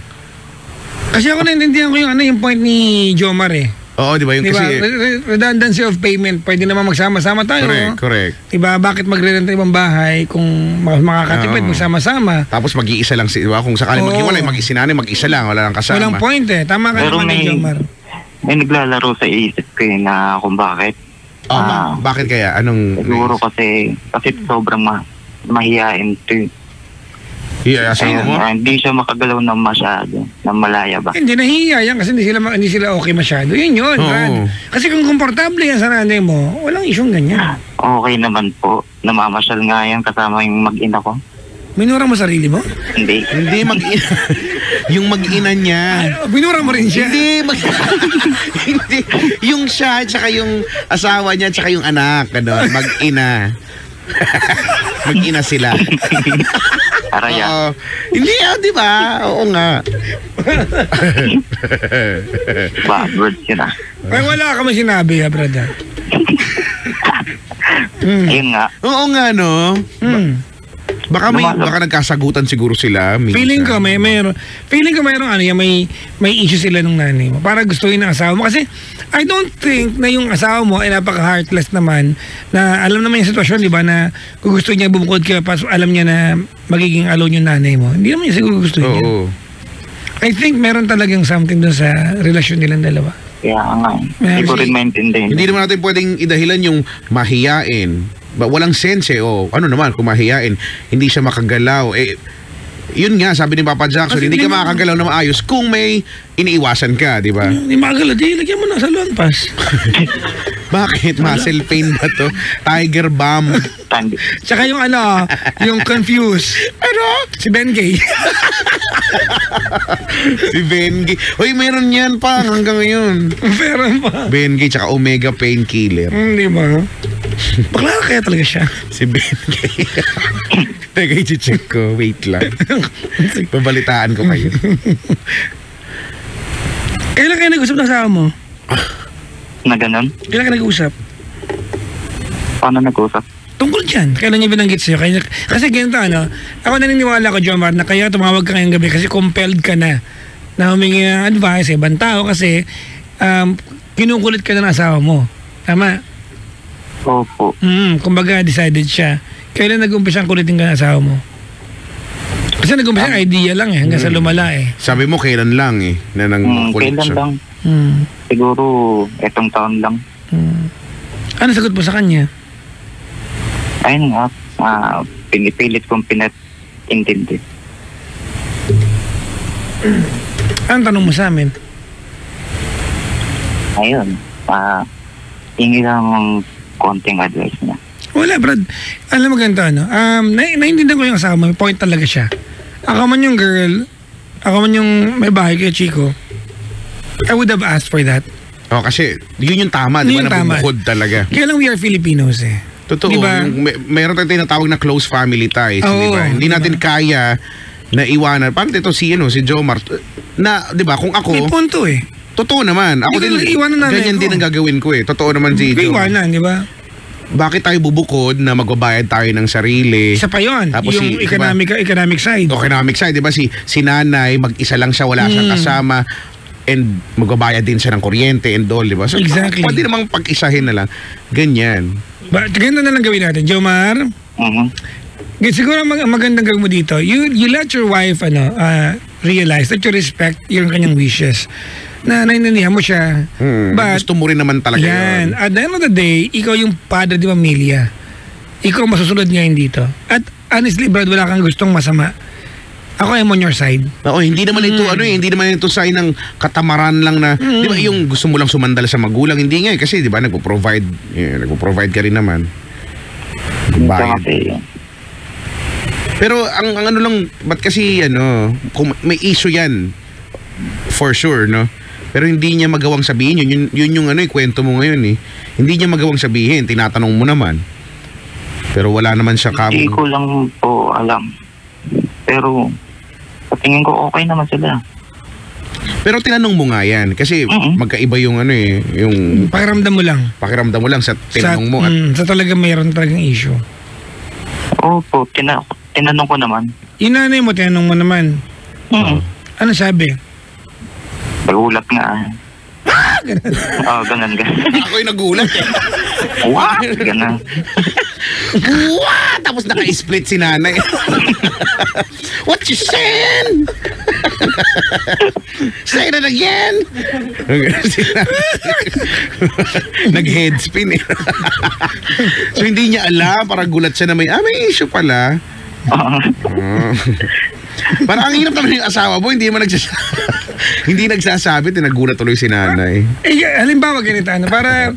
[SPEAKER 2] Kasi ako naintindihan ko yung point ni Jomar
[SPEAKER 3] Oo, di ba? Yung
[SPEAKER 2] diba?
[SPEAKER 3] kasi...
[SPEAKER 2] Redundancy of payment. Pwede naman magsama-sama tayo.
[SPEAKER 3] Correct.
[SPEAKER 2] Diba? Bakit magre-rent ng ibang bahay kung makakatipid, magsama-sama?
[SPEAKER 3] Tapos mag-iisa lang, diba? Kung sakaling maghiwalay, mag-isinanay, mag-isa lang, wala lang kasama.
[SPEAKER 2] Walang point Tama ka
[SPEAKER 4] pero
[SPEAKER 2] naman, Jomar.
[SPEAKER 4] May naglalaro sa isip ko na kung bakit.
[SPEAKER 3] Bakit kaya? Anong...
[SPEAKER 4] Siguro kasi sobrang mahihain to.
[SPEAKER 3] Asawa mo?
[SPEAKER 4] Hindi siya makagalaw ng masyado, ng malaya ba?
[SPEAKER 2] Hindi, nahihiya yan kasi hindi sila okay masyado. Yun, Brad. Kasi kung komportable yan sa nanay mo, walang isyong ganyan.
[SPEAKER 4] Okay naman po. Namamasyal nga yan kasama yung mag-ina ko.
[SPEAKER 2] Minura mo sarili mo?
[SPEAKER 4] Hindi.
[SPEAKER 3] Hindi, mag-ina. Yung mag-ina niya.
[SPEAKER 2] Minura mo rin siya?
[SPEAKER 3] Hindi, hindi. Yung siya, tsaka yung asawa niya, tsaka yung anak. Mag-ina. Mag-ina sila.
[SPEAKER 4] Araya.
[SPEAKER 3] Hindi di ba? Oo nga.
[SPEAKER 4] Bad words yun
[SPEAKER 2] Ay, wala ka man sinabi brother.
[SPEAKER 4] Ayun nga.
[SPEAKER 3] Oo nga, no? Baka nagkasagutan siguro sila. Minsan.
[SPEAKER 2] Feeling ko mayroon may issue sila nung nanay mo. Para gustuhin ng asawa mo. Kasi I don't think na yung asawa mo ay napaka-heartless naman na alam naman yung sitwasyon, di ba, na kung gusto niya bumukod ka, alam niya na magiging alone yung nanay mo. Hindi naman niya siguro gustuhin niya. I think meron talagang something dun sa relasyon nilang dalawa.
[SPEAKER 4] Kaya nga. Hindi ko rin maintindihan.
[SPEAKER 3] Hindi naman natin pwedeng idahilan yung mahiyain. Walang sense ano naman kung mahiyain, hindi siya makagalaw. Yun nga, sabi ni Papa Jackson, hindi ka makakagalaw na maayos kung may iniiwasan ka, di ba?
[SPEAKER 2] Hindi makagalaw, lagyan mo na sa lampas.
[SPEAKER 3] Bakit? Muscle pain ba to? Tiger bomb?
[SPEAKER 2] Tsaka yung yung confused. Si Ben Gay.
[SPEAKER 3] Si Ben Gay. Hoy, meron yan pa hanggang ngayon.
[SPEAKER 2] Meron pa.
[SPEAKER 3] Ben Gay tsaka Omega Painkiller.
[SPEAKER 2] Di ba? Bakla kaya talaga siya.
[SPEAKER 3] Si Ben Gay. Teka, i-check ko. Wait lang. Babalitaan ko kayo.
[SPEAKER 2] Kailan kayo nag-usap ng asawa mo?
[SPEAKER 4] Na ganun?
[SPEAKER 2] Kailan kayo nag-usap?
[SPEAKER 4] Paano nag-usap?
[SPEAKER 2] Tungkol dyan, kailan niya binanggit sa'yo? Kasi ganito, ako naniniwala ko, Jomar, na kaya tumawag ka ngayong gabi kasi compelled ka na humingi ng advice sa ibang tao kasi kinukulit ka na ng asawa mo. Tama?
[SPEAKER 4] Opo.
[SPEAKER 2] Kumbaga, decided siya. Kailan nag-umpisa ang kulitin ka ng asawa mo? Kasi nag-umpisa idea lang hanggang sa lumala
[SPEAKER 3] Sabi mo, kailan lang na nang kulit
[SPEAKER 4] Kailan
[SPEAKER 3] siya.
[SPEAKER 4] lang. Siguro, etong taon lang.
[SPEAKER 2] Ano sagot mo sa kanya?
[SPEAKER 4] Ayun nga, pinipilit kong pinat-intindi.
[SPEAKER 2] Anong tanong mo sa amin?
[SPEAKER 4] Ayun, hingi lang ng konting advice niya.
[SPEAKER 2] Wala, Brad. Alam mo ganito, naiintindihan ko yung asawa mo, may point talaga siya. Ako man yung girl, ako man yung may bahay kay Chico, I would have asked for that.
[SPEAKER 3] Kasi yun yung tama, di ba? Nabubukod talaga.
[SPEAKER 2] Kaya lang we are Filipinos
[SPEAKER 3] Totoo.
[SPEAKER 2] Diba?
[SPEAKER 3] Mayroon tayong tinatawag na close family ties, di ba? Hindi natin kaya na iwanan. Paano ito si Jomar? Na, di ba, kung ako...
[SPEAKER 2] May punto
[SPEAKER 3] Totoo naman. Ako din, ganyan din ang gagawin ko Totoo naman si Jomar.
[SPEAKER 2] Iwanan, di ba?
[SPEAKER 3] Bakit tayo bubukod na magbabayad tayo ng sarili?
[SPEAKER 2] Isa pa yun.
[SPEAKER 3] Tapos
[SPEAKER 2] yung economic side.
[SPEAKER 3] Economic side, di ba? Si nanay, mag-isa lang siya, wala siyang kasama. And magbabayad din siya ng kuryente and all, di ba? So,
[SPEAKER 2] exactly.
[SPEAKER 3] Pwede namang pag-isahin na lang. Ganyan.
[SPEAKER 2] Ganito na lang gawin natin. Jomar? Siguro magandang gawin mo dito. You let your wife realize that you respect yung kanyang wishes. Na naiintindihan mo siya. But,
[SPEAKER 3] gusto mo rin naman talaga yun.
[SPEAKER 2] At the end of the day, ikaw yung padre di pamilya. Ikaw masusunod ngayon dito. At honestly, Brad, wala kang gustong masama. Ako am on your side.
[SPEAKER 3] Hindi naman ito hindi naman ito sign ng katamaran lang na, di ba, yung gusto mo lang sumandal sa magulang, hindi nga kasi di ba nagpo-provide ka rin naman. Bayad. Pero ang ano lang, ba't kasi kung may issue yan, for sure, no? Pero hindi niya magawang sabihin yun yung kwento mo ngayon Hindi niya magawang sabihin, tinatanong mo naman. Pero wala naman siya
[SPEAKER 4] Hindi ko lang po alam. Pero sa tingin ko okay naman sila.
[SPEAKER 3] Pero tinanong mo nga yan kasi magkaiba yung yung
[SPEAKER 2] pakiramdam mo lang.
[SPEAKER 3] Pakiramdam mo lang sa tinanong mo at
[SPEAKER 2] sa talaga mayroon talagang issue.
[SPEAKER 4] Opo, tinanong ko naman.
[SPEAKER 2] Yung nanay mo, tinanong mo naman. Ano sabi?
[SPEAKER 4] Nagulat nga. Ganun.
[SPEAKER 3] Ako'y nagulat
[SPEAKER 4] What? Ganun.
[SPEAKER 3] What? Tapos naka-split si nanay. What you saying? Say that again. Nag-head spin So hindi niya alam, parang gulat siya na may issue pala. Parang ang hirap naman yung asawa mo, hindi nagsasabi, tinagulat tuloy si nanay.
[SPEAKER 2] Halimbawa ganito, para,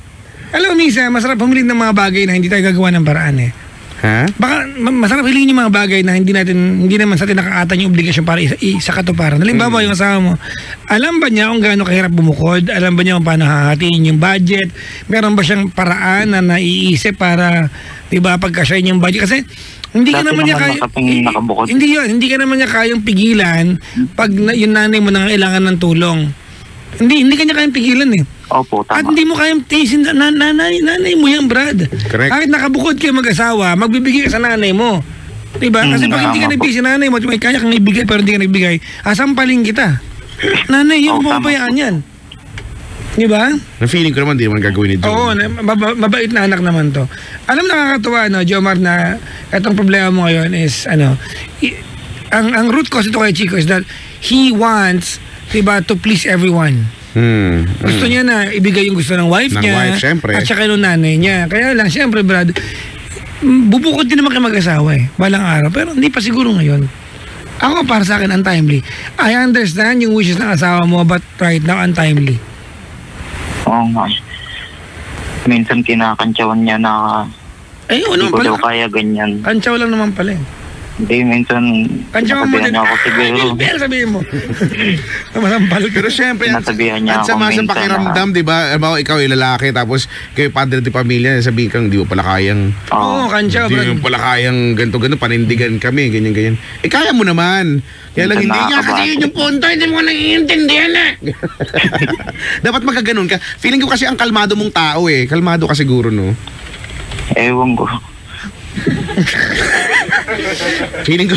[SPEAKER 2] alam mo, minsan, masarap humiling ng mga bagay na hindi tayo gagawa ng paraan
[SPEAKER 3] Ha?
[SPEAKER 2] Baka masarap hilingin yung mga bagay na hindi naman sa atin nakakaatan yung obligasyon para isa katuparan. Halimbawa yung asawa mo, alam ba niya kung gaano kahirap bumukod? Alam ba niya kung paano hahatiin yung budget? Meron ba siyang paraan na naiisip para, diba, pagkasyahin yung budget? Kasi hindi ka naman niya kaya, hindi ka naman niya kayang pigilan pag yung nanay mo nangailangan ng tulong. Hindi ka niya kayang pigilan
[SPEAKER 4] Opo, tama.
[SPEAKER 2] At hindi mo kayang tiisin nanay mo yan, Brad.
[SPEAKER 3] Correct.
[SPEAKER 2] Kahit nakabukod kayo mag-asawa, magbibigay ka sa nanay mo. Diba? Kasi pag hindi ka nagbigay sa nanay mo, may kaya kang ibigay pero hindi ka nagbigay, sampaling kita. Nanay, yung papabayaan yan. Diba?
[SPEAKER 3] Na-feeling ko naman, di naman gagawin ni Jomar.
[SPEAKER 2] Oo, mabait na anak naman to. Alam, nakakatuwa, Jomar, na itong problema mo ngayon is, ang root cause ito kay Chico is that he wants, diba, to please everyone. Gusto niya na ibigay yung gusto ng wife niya at saka yung nanay niya. Kaya lang, siyempre, Brad, bubukod din naman kayo mag-asawa balang araw, pero hindi pa siguro ngayon. Ako, para sa akin, untimely. I understand yung wishes ng asawa mo, but right now, untimely.
[SPEAKER 4] Oo nga. Minsan kinakantsawan niya na hindi ko daw kaya ganyan.
[SPEAKER 2] Kantsaw lang naman pala
[SPEAKER 4] Hindi, minsan
[SPEAKER 2] nasabihan
[SPEAKER 4] niya ako siguro.
[SPEAKER 2] Sabihin mo. Masampal.
[SPEAKER 3] Pero syempre,
[SPEAKER 4] nasabihan niya
[SPEAKER 3] ako minsan sa pakiramdam, di ba? Ikaw ay lalaki, tapos kayo padre de pamilya, sabihin kang di mo pala kayang
[SPEAKER 2] kantsaw.
[SPEAKER 3] Di mo pala kayang ganito, panindigan kami, ganyan. Kaya mo naman. Kaya lang hindi niya kasi yun yung punto, hindi mo naiintindihan Dapat magkaganon ka. Feeling ko kasi ang kalmado mong tao Kalmado ka siguro, no?
[SPEAKER 4] Ewan ko.
[SPEAKER 3] Feeling ko,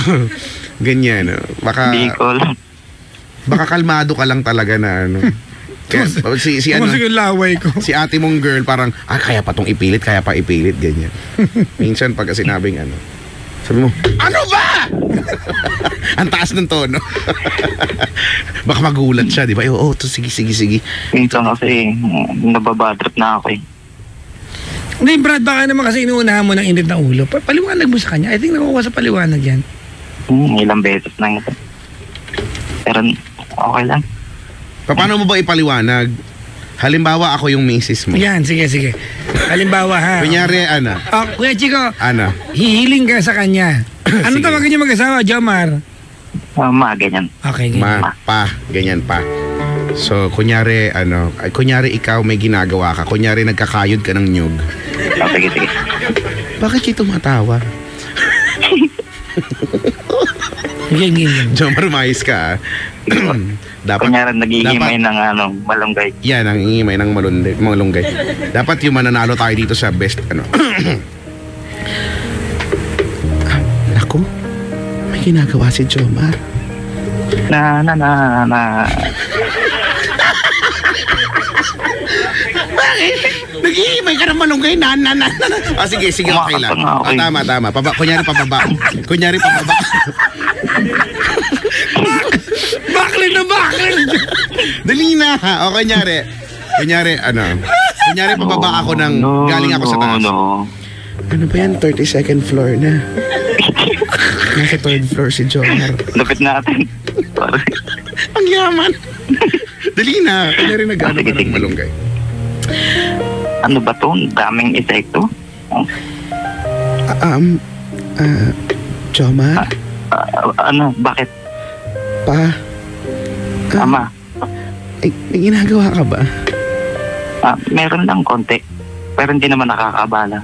[SPEAKER 3] ganyan. Baka,
[SPEAKER 4] Bicol.
[SPEAKER 3] baka kalmado ka lang talaga na ano. Kaya, si ano,
[SPEAKER 2] Kung yung laway ko.
[SPEAKER 3] si ate mong girl parang, kaya pa tong ipilit, kaya pa ipilit, ganyan. Minsan pag sinabing ano, sabi mo, ano ba? Ang taas ng tono. Baka magulat siya, di ba? Oo, to, sige.
[SPEAKER 4] Minsan kasi, nababadrip na ako eh.
[SPEAKER 2] Hindi, Brad, baka naman kasi inuunahan mo ng init ng ulo. Paliwanag mo sa kanya. I think nakukuha sa paliwanag yan.
[SPEAKER 4] Ilang beses na ito. Pero, okay lang.
[SPEAKER 3] Paano mo ba ipaliwanag? Halimbawa, ako yung misis mo.
[SPEAKER 2] Yan, sige. Halimbawa ha.
[SPEAKER 3] Kunyari, Ana.
[SPEAKER 2] Kuya Chico,
[SPEAKER 3] Ana.
[SPEAKER 2] hihiling ka sa kanya. Ano
[SPEAKER 3] Sige.
[SPEAKER 2] tawagan niyo mag-asawa, Jomar?
[SPEAKER 4] Ganyan.
[SPEAKER 2] Okay, ganyan.
[SPEAKER 3] Ganyan pa. So, kunyari, kunyari ikaw may ginagawa ka. Kunyari nagkakayod ka ng nyug.
[SPEAKER 4] Sige.
[SPEAKER 3] Bakit kayo tumatawa?
[SPEAKER 2] Ganyan.
[SPEAKER 3] Jomar, mais ka. Dapat,
[SPEAKER 4] Kunyari naghihimay ng malunggay.
[SPEAKER 3] yan, ang ingimay ng malunggay. Dapat yung mananalo tayo dito sa best, Ako? May ginagawa si Jomar.
[SPEAKER 4] Na.
[SPEAKER 3] Nag-iimay ka ng malunggay, na. Sige, okay lang. Tama. Kunyari pababa. Bakli. Dali na. O, kunyari, kunyari pababa ako ng, galing ako sa taas. Ano ba yan? 32nd floor na. Nasa 3rd floor si Jomar.
[SPEAKER 4] Lapit natin.
[SPEAKER 3] Ang yaman. Dali na. Kunyari nag-ano ka ng malunggay.
[SPEAKER 4] Ano ba to? Daming insekto.
[SPEAKER 3] Jomar?
[SPEAKER 4] Bakit?
[SPEAKER 3] Pa?
[SPEAKER 4] Ama?
[SPEAKER 3] May ginagawa ka ba?
[SPEAKER 4] Meron lang konti. Pero hindi naman nakakabala.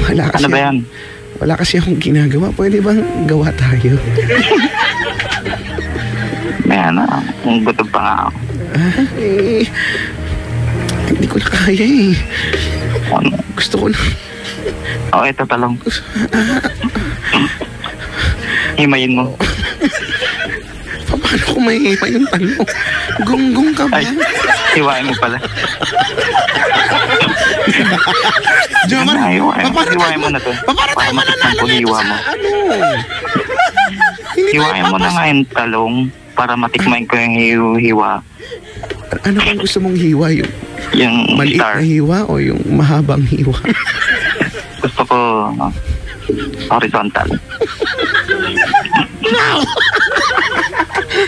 [SPEAKER 3] Wala kasi,
[SPEAKER 4] Ano ba yan?
[SPEAKER 3] Wala kasi akong ginagawa. Pwede bang gawa tayo?
[SPEAKER 4] May gutom pa nga ako.
[SPEAKER 3] Hindi ko na kaya eh. Gusto ko na.
[SPEAKER 4] Ito talong. Himayin mo.
[SPEAKER 3] Paano ko mahihima yung talong? Gunggong ka ba?
[SPEAKER 4] Ay, hiwain mo pala.
[SPEAKER 3] Jomar,
[SPEAKER 4] hiwain mo na to.
[SPEAKER 3] Paano tayo mananalo nito
[SPEAKER 4] hiwa
[SPEAKER 3] sa
[SPEAKER 4] mo?
[SPEAKER 3] Hindi
[SPEAKER 4] Hiwain mo na nga yung talong para matikman ko yung hiwa.
[SPEAKER 3] Ano bang gusto mong hiwa? Yung maliit
[SPEAKER 4] star.
[SPEAKER 3] na hiwa o yung mahabang hiwa?
[SPEAKER 4] Gusto ko horizontal.
[SPEAKER 3] No!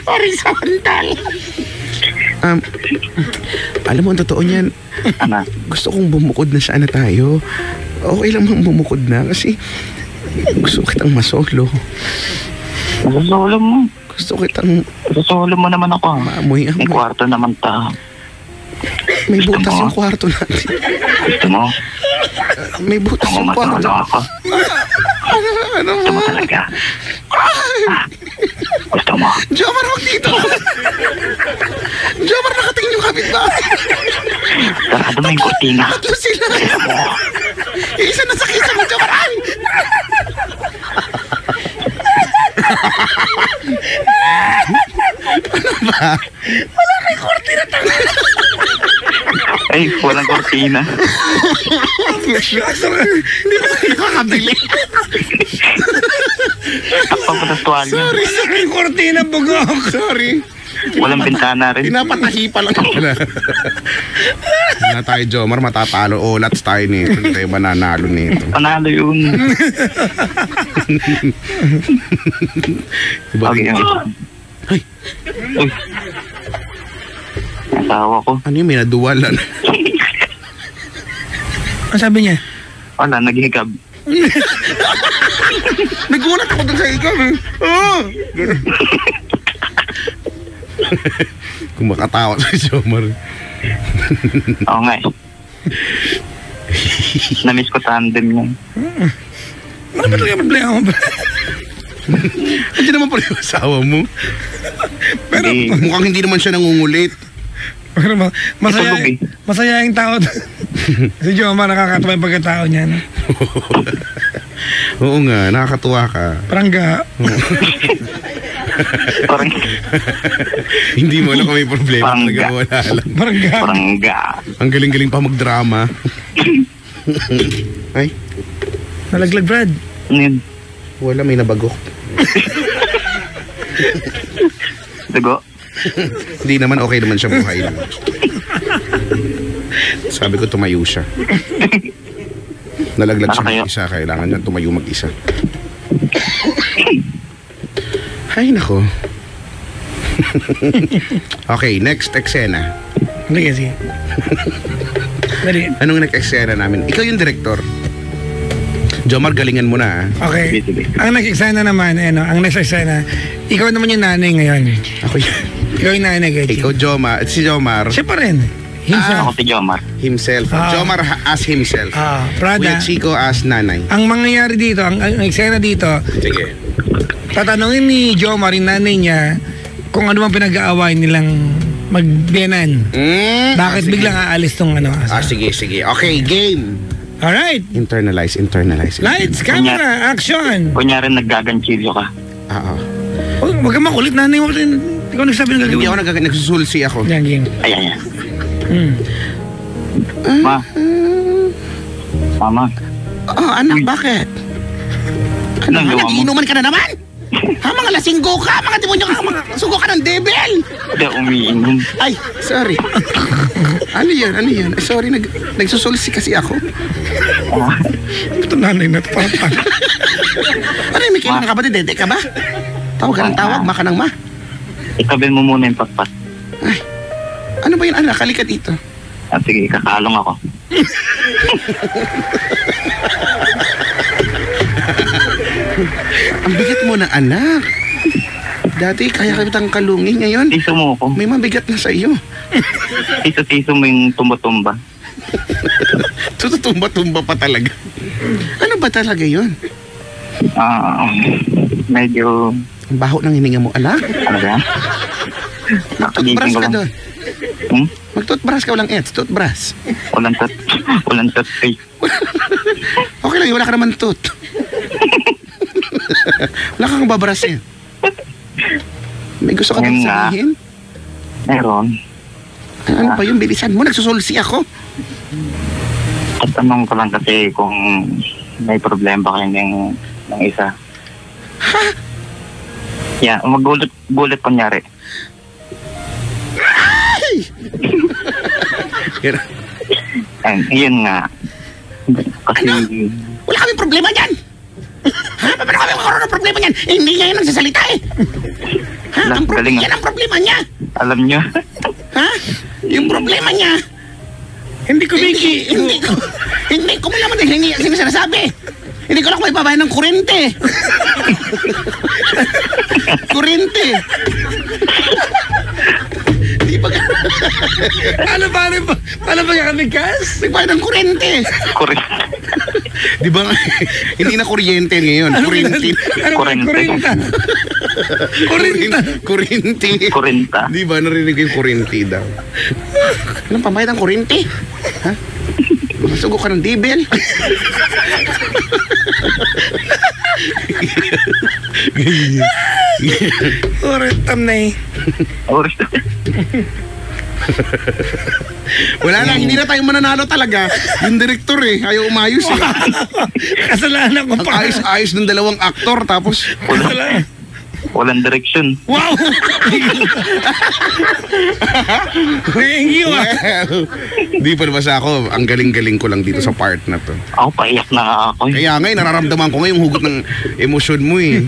[SPEAKER 3] Horizontal. Alam mo, ang totoo niyan, gusto kong bumukod na sana tayo. Okay lang bang bumukod na? Kasi gusto kitang masolo.
[SPEAKER 4] Masasolo mo. Masasolo mo naman ako.
[SPEAKER 3] Maamoy.
[SPEAKER 4] May kwarto naman ta.
[SPEAKER 3] May butas yung kwarto natin.
[SPEAKER 4] Gusto mo?
[SPEAKER 3] May butas yung kwarto.
[SPEAKER 4] Ako.
[SPEAKER 3] Ano
[SPEAKER 4] Gusto mo talaga? Gusto mo?
[SPEAKER 3] Jomar, huwag dito! Jomar, nakatingin yung kapitbahay!
[SPEAKER 4] Sarado mo yung kurtina.
[SPEAKER 3] Tatlo sila! Yung isa nasa kisa mo, Jomar! Ay! Ano ba? Wala kay kurtina tayo!
[SPEAKER 4] Ay, walang kurtina.
[SPEAKER 3] Hindi ba tayo kakabili?
[SPEAKER 4] Takpan mo ng tuwalya.
[SPEAKER 3] Sorry, kurtina, bugok! Sorry.
[SPEAKER 4] Walang bintana rin.
[SPEAKER 3] Pinapatahi pa lang pala. Na tayo, Jomar, matatalo. Lats tayo nito. Hindi tayo mananalo nito.
[SPEAKER 4] Panalo yun.
[SPEAKER 3] Diba?
[SPEAKER 4] Okay.
[SPEAKER 3] Ay!
[SPEAKER 4] Uy. Asawa ko.
[SPEAKER 3] Ano yung minaduwalan?
[SPEAKER 2] Ano sabi niya?
[SPEAKER 4] Wala, naghihikab.
[SPEAKER 3] Nagulat ako dun sa ikaw eh. Oh! Kung makatawa si Jomar.
[SPEAKER 4] Oo nga eh. Namiss ko tandem yun.
[SPEAKER 2] Ano ba talaga problema mo ba?
[SPEAKER 3] Hindi naman pala yung asawa mo. Pero mukhang hindi naman siya nangungulit.
[SPEAKER 2] Pero
[SPEAKER 4] Itulog eh.
[SPEAKER 2] masaya yung tao. Si Jomar nakakatawa yung pagkatao niya. No?
[SPEAKER 3] Oo nga, nakakatuwa ka.
[SPEAKER 2] Parang ga.
[SPEAKER 4] Parang,
[SPEAKER 3] Hindi mo alam kung may problema.
[SPEAKER 4] Parang
[SPEAKER 3] Talaga
[SPEAKER 4] ga.
[SPEAKER 3] wala alam.
[SPEAKER 2] Parang ga.
[SPEAKER 4] parang ga.
[SPEAKER 3] Ang galing-galing pa magdrama. Ay,
[SPEAKER 2] Nalaglag, Brad.
[SPEAKER 4] Ano yun?
[SPEAKER 3] wala, may nabagok.
[SPEAKER 4] Dugo?
[SPEAKER 3] Hindi naman, okay naman siya, buhay naman. Sabi ko, tumayo siya. Nalaglag siya
[SPEAKER 4] Nakayo.
[SPEAKER 3] mag-isa, kailangan niya tumayo mag-isa. Ay, nako. Okay, next eksena.
[SPEAKER 2] Sige, sige. Dali.
[SPEAKER 3] Anong next eksena namin? Ikaw yung director. Jomar, galingan mo na.
[SPEAKER 2] Okay.
[SPEAKER 4] Sige, sige.
[SPEAKER 2] Ang next eksena naman, ang next eksena, ikaw naman yung nanay ngayon.
[SPEAKER 3] Ako yun.
[SPEAKER 2] Ikaw yung nanay, Gaji.
[SPEAKER 3] Ikaw, Jomar. Si Jomar.
[SPEAKER 2] Siya pa rin.
[SPEAKER 4] Ako
[SPEAKER 2] Himself.
[SPEAKER 4] si Jomar.
[SPEAKER 3] Himself.
[SPEAKER 2] Ah.
[SPEAKER 3] Jomar as himself.
[SPEAKER 2] Prada.
[SPEAKER 3] Kuya Chico as nanay.
[SPEAKER 2] Ang mangyayari dito, ang eksena dito,
[SPEAKER 3] Sige.
[SPEAKER 2] tatanungin ni Jomar, yung nanay niya, kung ano bang pinag-aaway nilang magbiyanan. Bakit
[SPEAKER 3] sige.
[SPEAKER 2] biglang aalis tong ano?
[SPEAKER 3] Sige, sige. Okay, game.
[SPEAKER 2] Alright.
[SPEAKER 3] Internalize.
[SPEAKER 2] Lights, camera, action.
[SPEAKER 4] Kunyari naggaganchilyo ka.
[SPEAKER 3] Oo.
[SPEAKER 2] Oh, wag kang makulit, nanay mo rin. Ikaw nagsabi ng
[SPEAKER 3] Hindi
[SPEAKER 2] gagawin.
[SPEAKER 3] ako nagsusulsi ako.
[SPEAKER 2] Yan, game.
[SPEAKER 4] Ayan, yan.
[SPEAKER 2] Hmm.
[SPEAKER 4] Ma. Mama.
[SPEAKER 3] Oh, anak, bakit?
[SPEAKER 4] Anong gawa mo?
[SPEAKER 3] Nagiinuman ka na naman? Ha, mga lasinggo ka, mga demonyo ka, mga sugo ka ng devil.
[SPEAKER 4] Hindi umiinom.
[SPEAKER 3] Ay, sorry. Ano yan? Ay, sorry, nagsusulsi kasi ako.
[SPEAKER 2] Ito nanay na ito, parang tanga.
[SPEAKER 3] Ano yung may kailangan ka ba? Dede ka ba? Tawag ka ng tawag, ma ka ng ma.
[SPEAKER 4] Itabi mo muna yung patpat.
[SPEAKER 3] Ay, ano ba yun, anak? Halika dito.
[SPEAKER 4] At sige, kakalong ako.
[SPEAKER 3] Ang bigat mo na, anak. Dati, kaya kitang kalungin. Ngayon,
[SPEAKER 4] Tiso mo ako.
[SPEAKER 3] may mabigat na sa iyo.
[SPEAKER 4] Tiso mo yung tumba-tumba.
[SPEAKER 3] Tutumba-tumba pa talaga. Ano ba talaga yun?
[SPEAKER 4] Medyo,
[SPEAKER 3] Ang baho ng hininga mo, anak.
[SPEAKER 4] ano ba yan?
[SPEAKER 3] Toothbrush ka
[SPEAKER 4] lang.
[SPEAKER 3] doon. Mag-toothbrush ka, walang ets. Toothbrush.
[SPEAKER 4] Walang toothpaste.
[SPEAKER 3] Okay lang, wala ka naman tooth. Wala kang babarasin. May gusto ka bang
[SPEAKER 4] Ayun nga.
[SPEAKER 3] sabihin?
[SPEAKER 4] Meron.
[SPEAKER 3] Ano pa yung bilisan mo? Nagsusulsi ako.
[SPEAKER 4] At tanong ko lang kasi kung may problema kayo ng isa.
[SPEAKER 3] Ha?
[SPEAKER 4] Yeah, mag-bullet kunyari. And yun nga. Kasi,
[SPEAKER 3] Wala kaming problema dyan. Ha? Paano kami magkaroon ng problema niyan? Eh, hindi niya yun nagsasalita eh. Ha?
[SPEAKER 4] Galing ah.
[SPEAKER 3] Yan ang problema niya.
[SPEAKER 4] alam nyo,
[SPEAKER 3] Ha? Yung problema niya.
[SPEAKER 2] Hindi ko
[SPEAKER 3] Hindi ko mo naman hindi sinasabi. Hindi ko lang may babayan ng kurente. Kurente. Di ba ka?
[SPEAKER 2] Paano ba yan gas?
[SPEAKER 3] May bayan ng kurente.
[SPEAKER 4] correct.
[SPEAKER 3] Di ba? Hindi na kuryente ngayon. Kurente.
[SPEAKER 2] Kurinta.
[SPEAKER 3] Kurente.
[SPEAKER 4] Kurinta.
[SPEAKER 3] Di ba? Narinig ko yung kurente daw. Anong pambayad ng kurente? Ha? Masugo ka ng dibel.
[SPEAKER 2] Kurintam na eh.
[SPEAKER 3] Wala na, hindi na tayo mananalo talaga. Yung director eh, ayaw umayos eh.
[SPEAKER 2] Kasalanan ko
[SPEAKER 3] Ang
[SPEAKER 2] pa.
[SPEAKER 3] ayos ng dalawang aktor tapos
[SPEAKER 2] Kasalanan.
[SPEAKER 4] Walang direction.
[SPEAKER 2] Wow! Thank you ah.
[SPEAKER 3] well, di pa basta ako, ang galing-galing ko lang dito sa part na to.
[SPEAKER 4] Ako paiyak na ako.
[SPEAKER 3] Kaya nga, nararamdaman ko nga yung hugot ng emosyon mo eh.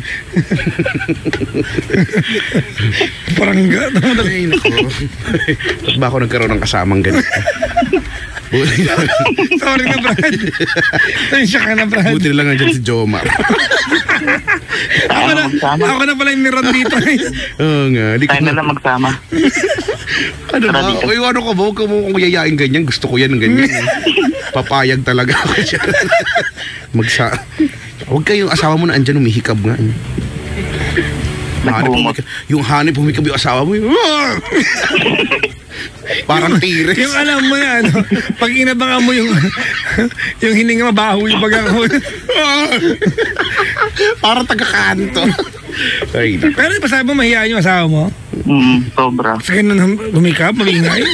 [SPEAKER 2] Parang gano'n.
[SPEAKER 3] Ay, nako. Tapos ba ako nagkaroon ng kasamang ganito?
[SPEAKER 2] Sorry na, Brad. Tensya ka na, Brad.
[SPEAKER 3] Buti na lang nandiyan si Jomar.
[SPEAKER 2] Ako na pala yung niron dito.
[SPEAKER 3] Oo nga. Di ko
[SPEAKER 4] Tayo na lang magsama.
[SPEAKER 3] Ano ba?
[SPEAKER 4] Tara dito.
[SPEAKER 3] Uy, ano ka ba? Huwag ka mo kung yayain ganyan. Gusto ko yan ng ganyan. eh. Papayag talaga ako dyan. Huwag kayong asawa mo na andyan umihikab nga.
[SPEAKER 4] Nagkumot.
[SPEAKER 3] Yung hanip, humikab yung asawa mo. Parang T-Rex.
[SPEAKER 2] Yung alam mo na, ano, pag inabangan mo yung hininga mabaho yung pag-ahon.
[SPEAKER 3] Parang taga-kanto. Ay,
[SPEAKER 2] Pero di ba sabi mo mahihain yung asawa mo?
[SPEAKER 4] Sobra.
[SPEAKER 2] Sa ganun humikap, magingay.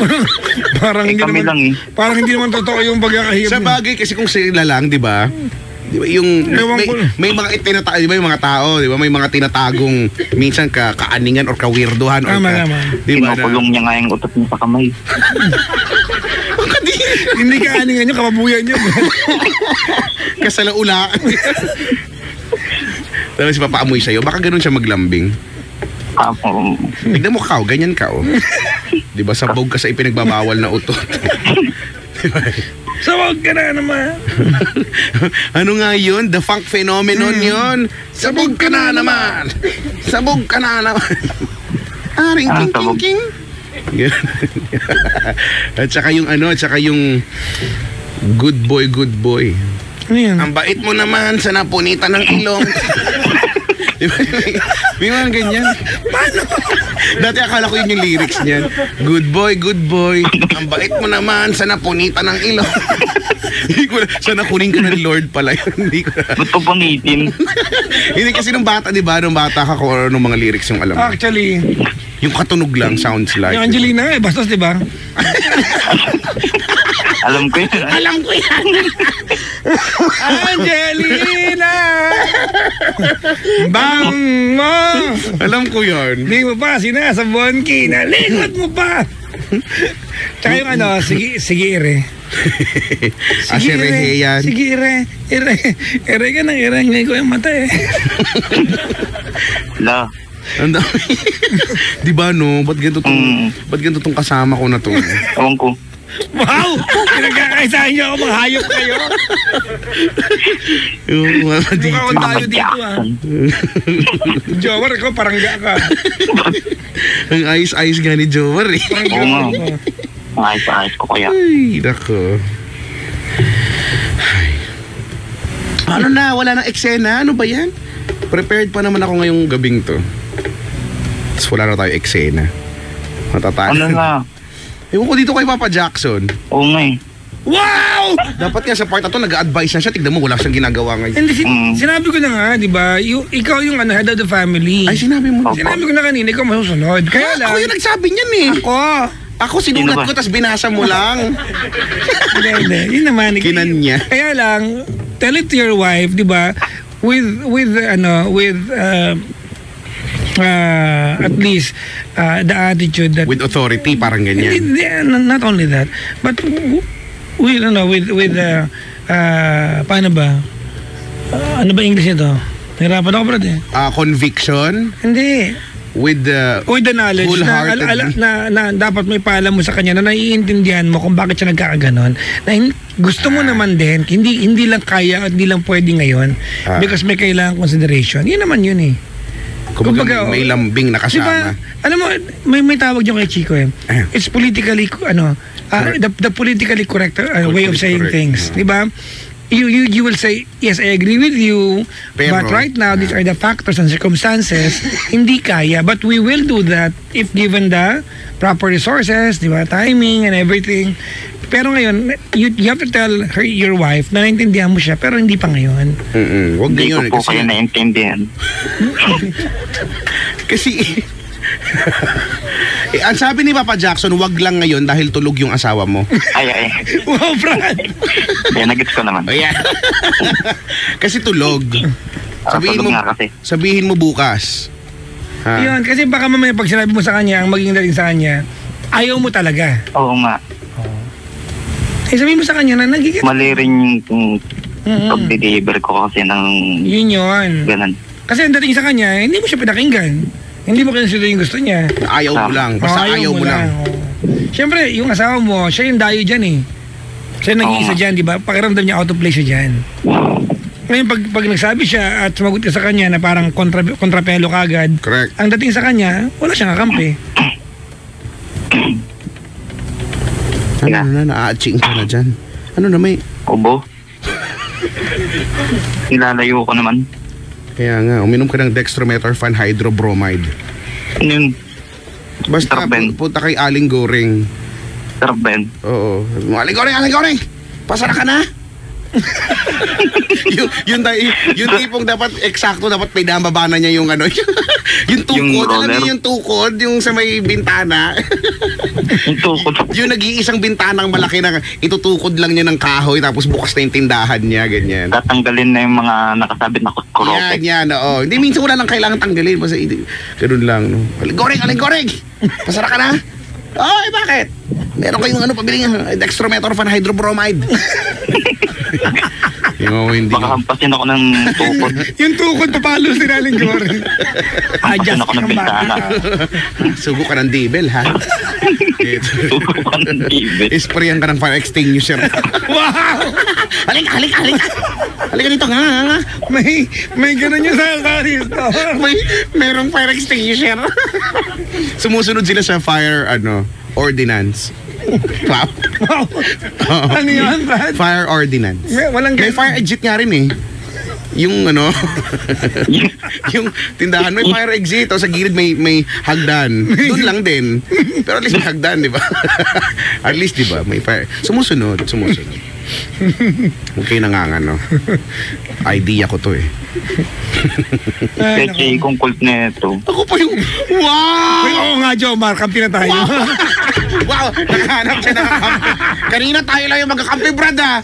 [SPEAKER 2] Parang hindi
[SPEAKER 4] kami
[SPEAKER 2] naman,
[SPEAKER 4] lang eh.
[SPEAKER 2] parang hindi naman totoo yung pagkakahiyap.
[SPEAKER 3] sa bagay kasi kung sila lang, di ba? Di ba yung
[SPEAKER 2] Ewan ko.
[SPEAKER 3] may mga tinatago, di ba yung mga tao, di ba may mga tinatagong minsan kaaningan or kawirduhan or
[SPEAKER 2] Tama.
[SPEAKER 3] di ba?
[SPEAKER 4] Kinukulong niya nga yung utot niya sa kamay.
[SPEAKER 2] Hindi ka aningan nyo, kapabuyan nyo.
[SPEAKER 3] Kasalaulaan. Tapos papaamoy sa'yo, baka ganun siya maglambing. Tignan mo kao, ganyan kao. Di ba sabog ka sa ipinagbabawal na utot? Diba?
[SPEAKER 2] Sabog ka na naman.
[SPEAKER 3] Ano nga yun? The funk phenomenon yun. Sabog ka na naman. Sabog ka na naman. Aring king king king. At saka yung at saka yung good boy.
[SPEAKER 2] Ano yan?
[SPEAKER 3] Ang bait mo naman sa napunita ng ilong. Diba? May mga ganyan. Paano? Dati akala ko yun yung lyrics niyan. Good boy. Ang bait mo naman sa napunita ng ilong. Hindi ko na, sana kunin ka ng Lord pala yun. Hindi ko na.
[SPEAKER 4] Ba't ko punitin?
[SPEAKER 3] Hindi kasi nung bata, di ba? Nung bata ka kung ano mga lyrics yung alam mo.
[SPEAKER 2] Actually,
[SPEAKER 3] Yung katunog lang sounds like.
[SPEAKER 2] yung Angelina nga bastos, di ba?
[SPEAKER 4] Alam ko yun.
[SPEAKER 3] Alam ko yan.
[SPEAKER 2] Angelina! Bang mo!
[SPEAKER 3] Alam ko yan.
[SPEAKER 2] Hindi mo pa sinasabon, kinalingot mo pa! Tsaka yung sige ire.
[SPEAKER 3] Sige yan.
[SPEAKER 2] Sige ire. Ire ka nang ire. Ngayon ko yung mata eh.
[SPEAKER 4] La.
[SPEAKER 3] Ang dami. Di ba no? Ba't ganito tong kasama ko na to?
[SPEAKER 4] Ewan ko.
[SPEAKER 2] Wow! Pinagkakaisahan niyo ako, mga hayop kayo.
[SPEAKER 3] Yung mga
[SPEAKER 2] Mukha
[SPEAKER 3] dito.
[SPEAKER 2] akong tayo dito ah. Jomar, ikaw parang ka.
[SPEAKER 3] Ang ayos-ayos nga ni Jomar eh.
[SPEAKER 4] Oo nga. Ayos ko kaya.
[SPEAKER 3] Ay, nako. Ay. Ano na? Wala nang eksena? Ano ba yan? Prepared pa naman ako ngayong gabing to. Tapos wala na tayo eksena. Matatalo.
[SPEAKER 4] Ano na?
[SPEAKER 3] Ewan ko dito kay Papa Jackson.
[SPEAKER 4] Oo nga eh.
[SPEAKER 2] Wow!
[SPEAKER 3] Dapat nga sa part na to, nag-a-advise na siya. Tignan mo, wala siyang ginagawa ngayon.
[SPEAKER 2] Hindi, sinabi ko na nga, di ba? Ikaw yung head of the family.
[SPEAKER 3] Ay, sinabi mo.
[SPEAKER 2] Sinabi ko na kanina, ikaw masusunod. Kaya lang.
[SPEAKER 3] Ako yung nagsabi niyan eh. Ako sinulat ko, tapos binasa mo lang.
[SPEAKER 2] Hindi. Yun naman.
[SPEAKER 3] Kinanya.
[SPEAKER 2] Kaya lang, tell it to your wife, di ba? With at least the attitude that
[SPEAKER 3] With authority, parang ganyan.
[SPEAKER 2] not only that, but with paano ba? Ano ba English nito? Nahirapan ako brad eh.
[SPEAKER 3] Conviction
[SPEAKER 2] Hindi.
[SPEAKER 3] with the
[SPEAKER 2] knowledge
[SPEAKER 3] wholeheartedly.
[SPEAKER 2] na dapat may paalam mo sa kanya na naiintindihan mo kung bakit siya nagkakaganon. Na gusto mo naman din, hindi lang kaya at hindi lang pwede ngayon because may kailangan consideration. Yun naman yun eh.
[SPEAKER 3] Kumbaga, may lambing na kasama.
[SPEAKER 2] Diba, alam mo, may tawag yung kay Chico eh. It's politically, the politically correct way of saying
[SPEAKER 3] correct,
[SPEAKER 2] things. Diba? You will say, yes, I agree with you,
[SPEAKER 3] pero,
[SPEAKER 2] but right now, these are the factors and circumstances, hindi kaya. But we will do that if given the proper resources, diba, timing and everything. Pero ngayon, you have to tell your wife na naintindihan mo siya, pero hindi pa ngayon.
[SPEAKER 3] Huwag
[SPEAKER 4] Hindi
[SPEAKER 3] ngayon.
[SPEAKER 4] ko po kayo naintindihan.
[SPEAKER 3] Kasi, ang sabi ni Papa Jackson, wag lang ngayon dahil tulog yung asawa mo.
[SPEAKER 4] Ay.
[SPEAKER 2] Wow, Brad!
[SPEAKER 4] Kaya nagets ko naman.
[SPEAKER 3] Ayan. Kasi tulog.
[SPEAKER 4] Tulog nga kasi.
[SPEAKER 3] Sabihin mo bukas. Ha?
[SPEAKER 2] Yun, kasi baka mamaya pag sinabi mo sa kanya, ang maging dating sa kanya, ayaw mo talaga.
[SPEAKER 4] Oo nga.
[SPEAKER 2] Sabihin mo sa kanya na nagigit.
[SPEAKER 4] Mali rin yung pag-deliver ko kasi ng
[SPEAKER 2] Yun.
[SPEAKER 4] ganun.
[SPEAKER 2] Kasi ang dating sa kanya, hindi mo siya pinakinggan. Hindi mo consider yung gusto niya.
[SPEAKER 3] Ayaw mo lang. Basta ayaw mo lang.
[SPEAKER 2] Siyempre, yung asawa mo, siya yung dayo dyan eh. Siya nag-iisa dyan, di ba? Pakiramdam niya out of place siya dyan. Ngayon, pag nagsabi siya at sumagot ka sa kanya na parang kontrapelo ka agad,
[SPEAKER 3] Correct.
[SPEAKER 2] ang dating sa kanya, wala siyang kakampi.
[SPEAKER 3] Ano na, na-aching ka na dyan. Ano na may...
[SPEAKER 4] Ubo. Nilalayo ko naman.
[SPEAKER 3] Kaya nga, uminom ka ng dextromethorphan hydrobromide.
[SPEAKER 4] Ano yun?
[SPEAKER 3] Basta,
[SPEAKER 4] Sarben.
[SPEAKER 3] punta kay Aling Goring.
[SPEAKER 4] Sarben.
[SPEAKER 3] Oo. Aling Goring! Pasara ka na? yung tipong dapat eksakto, dapat may damabana niya yung ano, yung tukod, alam niyo yung tukod, yung sa may bintana.
[SPEAKER 4] Yung tukod.
[SPEAKER 3] Yung nag-iisang bintanang malaki na itutukod lang niya ng kahoy tapos bukas na yung tindahan niya, ganyan.
[SPEAKER 4] Tatanggalin na yung mga nakasabit na kurote.
[SPEAKER 3] Yan, oo. Hindi, minsan wala lang kailangan tanggalin. Basta, ganun lang, no. Aling Goring! Pasara ka na? Oo, bakit? Meron kayong pabili nga, dextromethorphan hydrobromide. Hindi.
[SPEAKER 4] Baka hampasin ako ng tukod.
[SPEAKER 2] Yung tukod papalo si Aling Goring.
[SPEAKER 4] Hampasin ako ng bintana.
[SPEAKER 3] Sugo ka ng dibel, ha?
[SPEAKER 4] Tukod ka ng tibet.
[SPEAKER 3] Isprayan ka ng fire extinguisher.
[SPEAKER 2] Wow!
[SPEAKER 3] Halika dito nga.
[SPEAKER 2] May ganun yung sa Karisto.
[SPEAKER 3] Merong fire extinguisher. Sumusunod sila sa fire, ordinance. Wow.
[SPEAKER 2] Ano yun, Brad?
[SPEAKER 3] Fire ordinance. May fire exit nga rin eh. Yung yung tindahan may fire exit o sa gilid may hagdan. Doon lang din. Pero at least may hagdan, di ba? At least, di ba? May fire. Sumusunod. Okay nangangano. Idea ko to eh.
[SPEAKER 4] Kasi kung kult na ito.
[SPEAKER 3] Ako pa yung, wow!
[SPEAKER 2] Ay, oo nga, Jomar, kampi na tayo.
[SPEAKER 3] Wow! Nakahanap siya ng kakampi. Kanina tayo lang yung magkakampi, Brad, ha?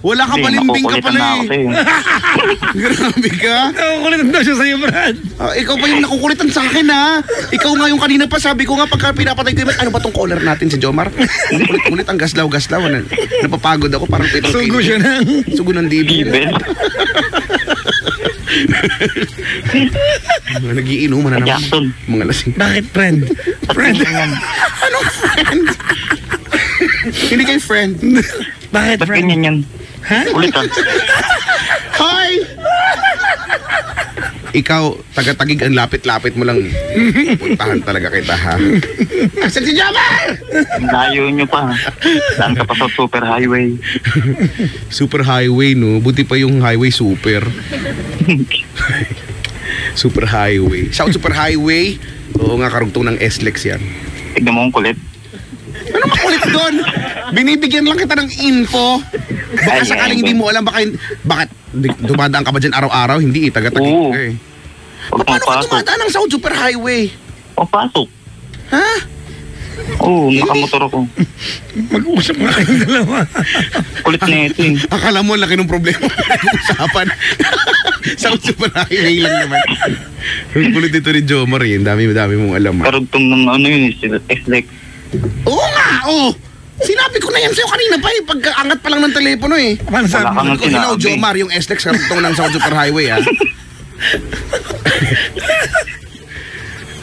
[SPEAKER 3] Wala ka palimbing ka pala eh. Grabe ka.
[SPEAKER 2] Nakukulitan daw siya sa'yo, Brad.
[SPEAKER 3] Ikaw pa yung nakukulitan sa akin, ha? Ikaw nga yung kanina pa, sabi ko nga pagka pinapatay ko, ano ba tong caller natin si Jomar? Kulit ang gaslaw-gaslaw. Napapagod ako, parang pitong
[SPEAKER 2] Sugo siya ng...
[SPEAKER 3] Sugo ng dibel. Nagiinuman na naman.
[SPEAKER 4] Jackson.
[SPEAKER 3] Mga lasing.
[SPEAKER 2] Bakit, friend?
[SPEAKER 3] Anong friend? Hindi kayo friend.
[SPEAKER 2] Bakit,
[SPEAKER 4] Ba't
[SPEAKER 2] friend?
[SPEAKER 4] ganyan yan?
[SPEAKER 2] Ha?
[SPEAKER 4] Ulitan.
[SPEAKER 3] Hi! Ikaw, taga-tagig ang lapit-lapit mo lang. Puntahan talaga kita, ha? Asan si Jomar?
[SPEAKER 4] Layo nyo pa. Saan ka pa sa super highway?
[SPEAKER 3] Super highway, no? Buti pa yung highway super. Super highway. South Super Highway. Oo nga, karugtong ng SLEX yan.
[SPEAKER 4] Tignan mo ang kulit.
[SPEAKER 3] Ano makulit doon? Binibigyan lang kita ng info. Baka sakaling hindi mo alam, bakit dumadaan ka ba dyan araw-araw? Hindi, taga-tagig
[SPEAKER 4] Oo.
[SPEAKER 3] ka eh.
[SPEAKER 4] Huwag
[SPEAKER 3] Paano ka dumadaan ng South Super Highway?
[SPEAKER 4] O, pasok.
[SPEAKER 3] Ha?
[SPEAKER 4] Oo, nakamotor ako.
[SPEAKER 2] Mag-uusap nga kayong dalawa.
[SPEAKER 4] Kulit na ito eh.
[SPEAKER 3] Akala mo laki ng problema usapan. South Super Highway lang naman. Ang kulit dito ni Jomar eh. Dami mong alam.
[SPEAKER 4] Karugtong ng yun, SLEX.
[SPEAKER 3] Oo nga, oo. Sinabi ko na yan sa'yo kanina pa eh. Pagkaangat pa lang ng telepono eh.
[SPEAKER 2] Paano sabi
[SPEAKER 4] Wala
[SPEAKER 2] mo?
[SPEAKER 4] kang
[SPEAKER 3] Sabi ko, hello
[SPEAKER 4] sinabi.
[SPEAKER 3] Jomar, yung SLEX karugtong ng South Super Highway ah.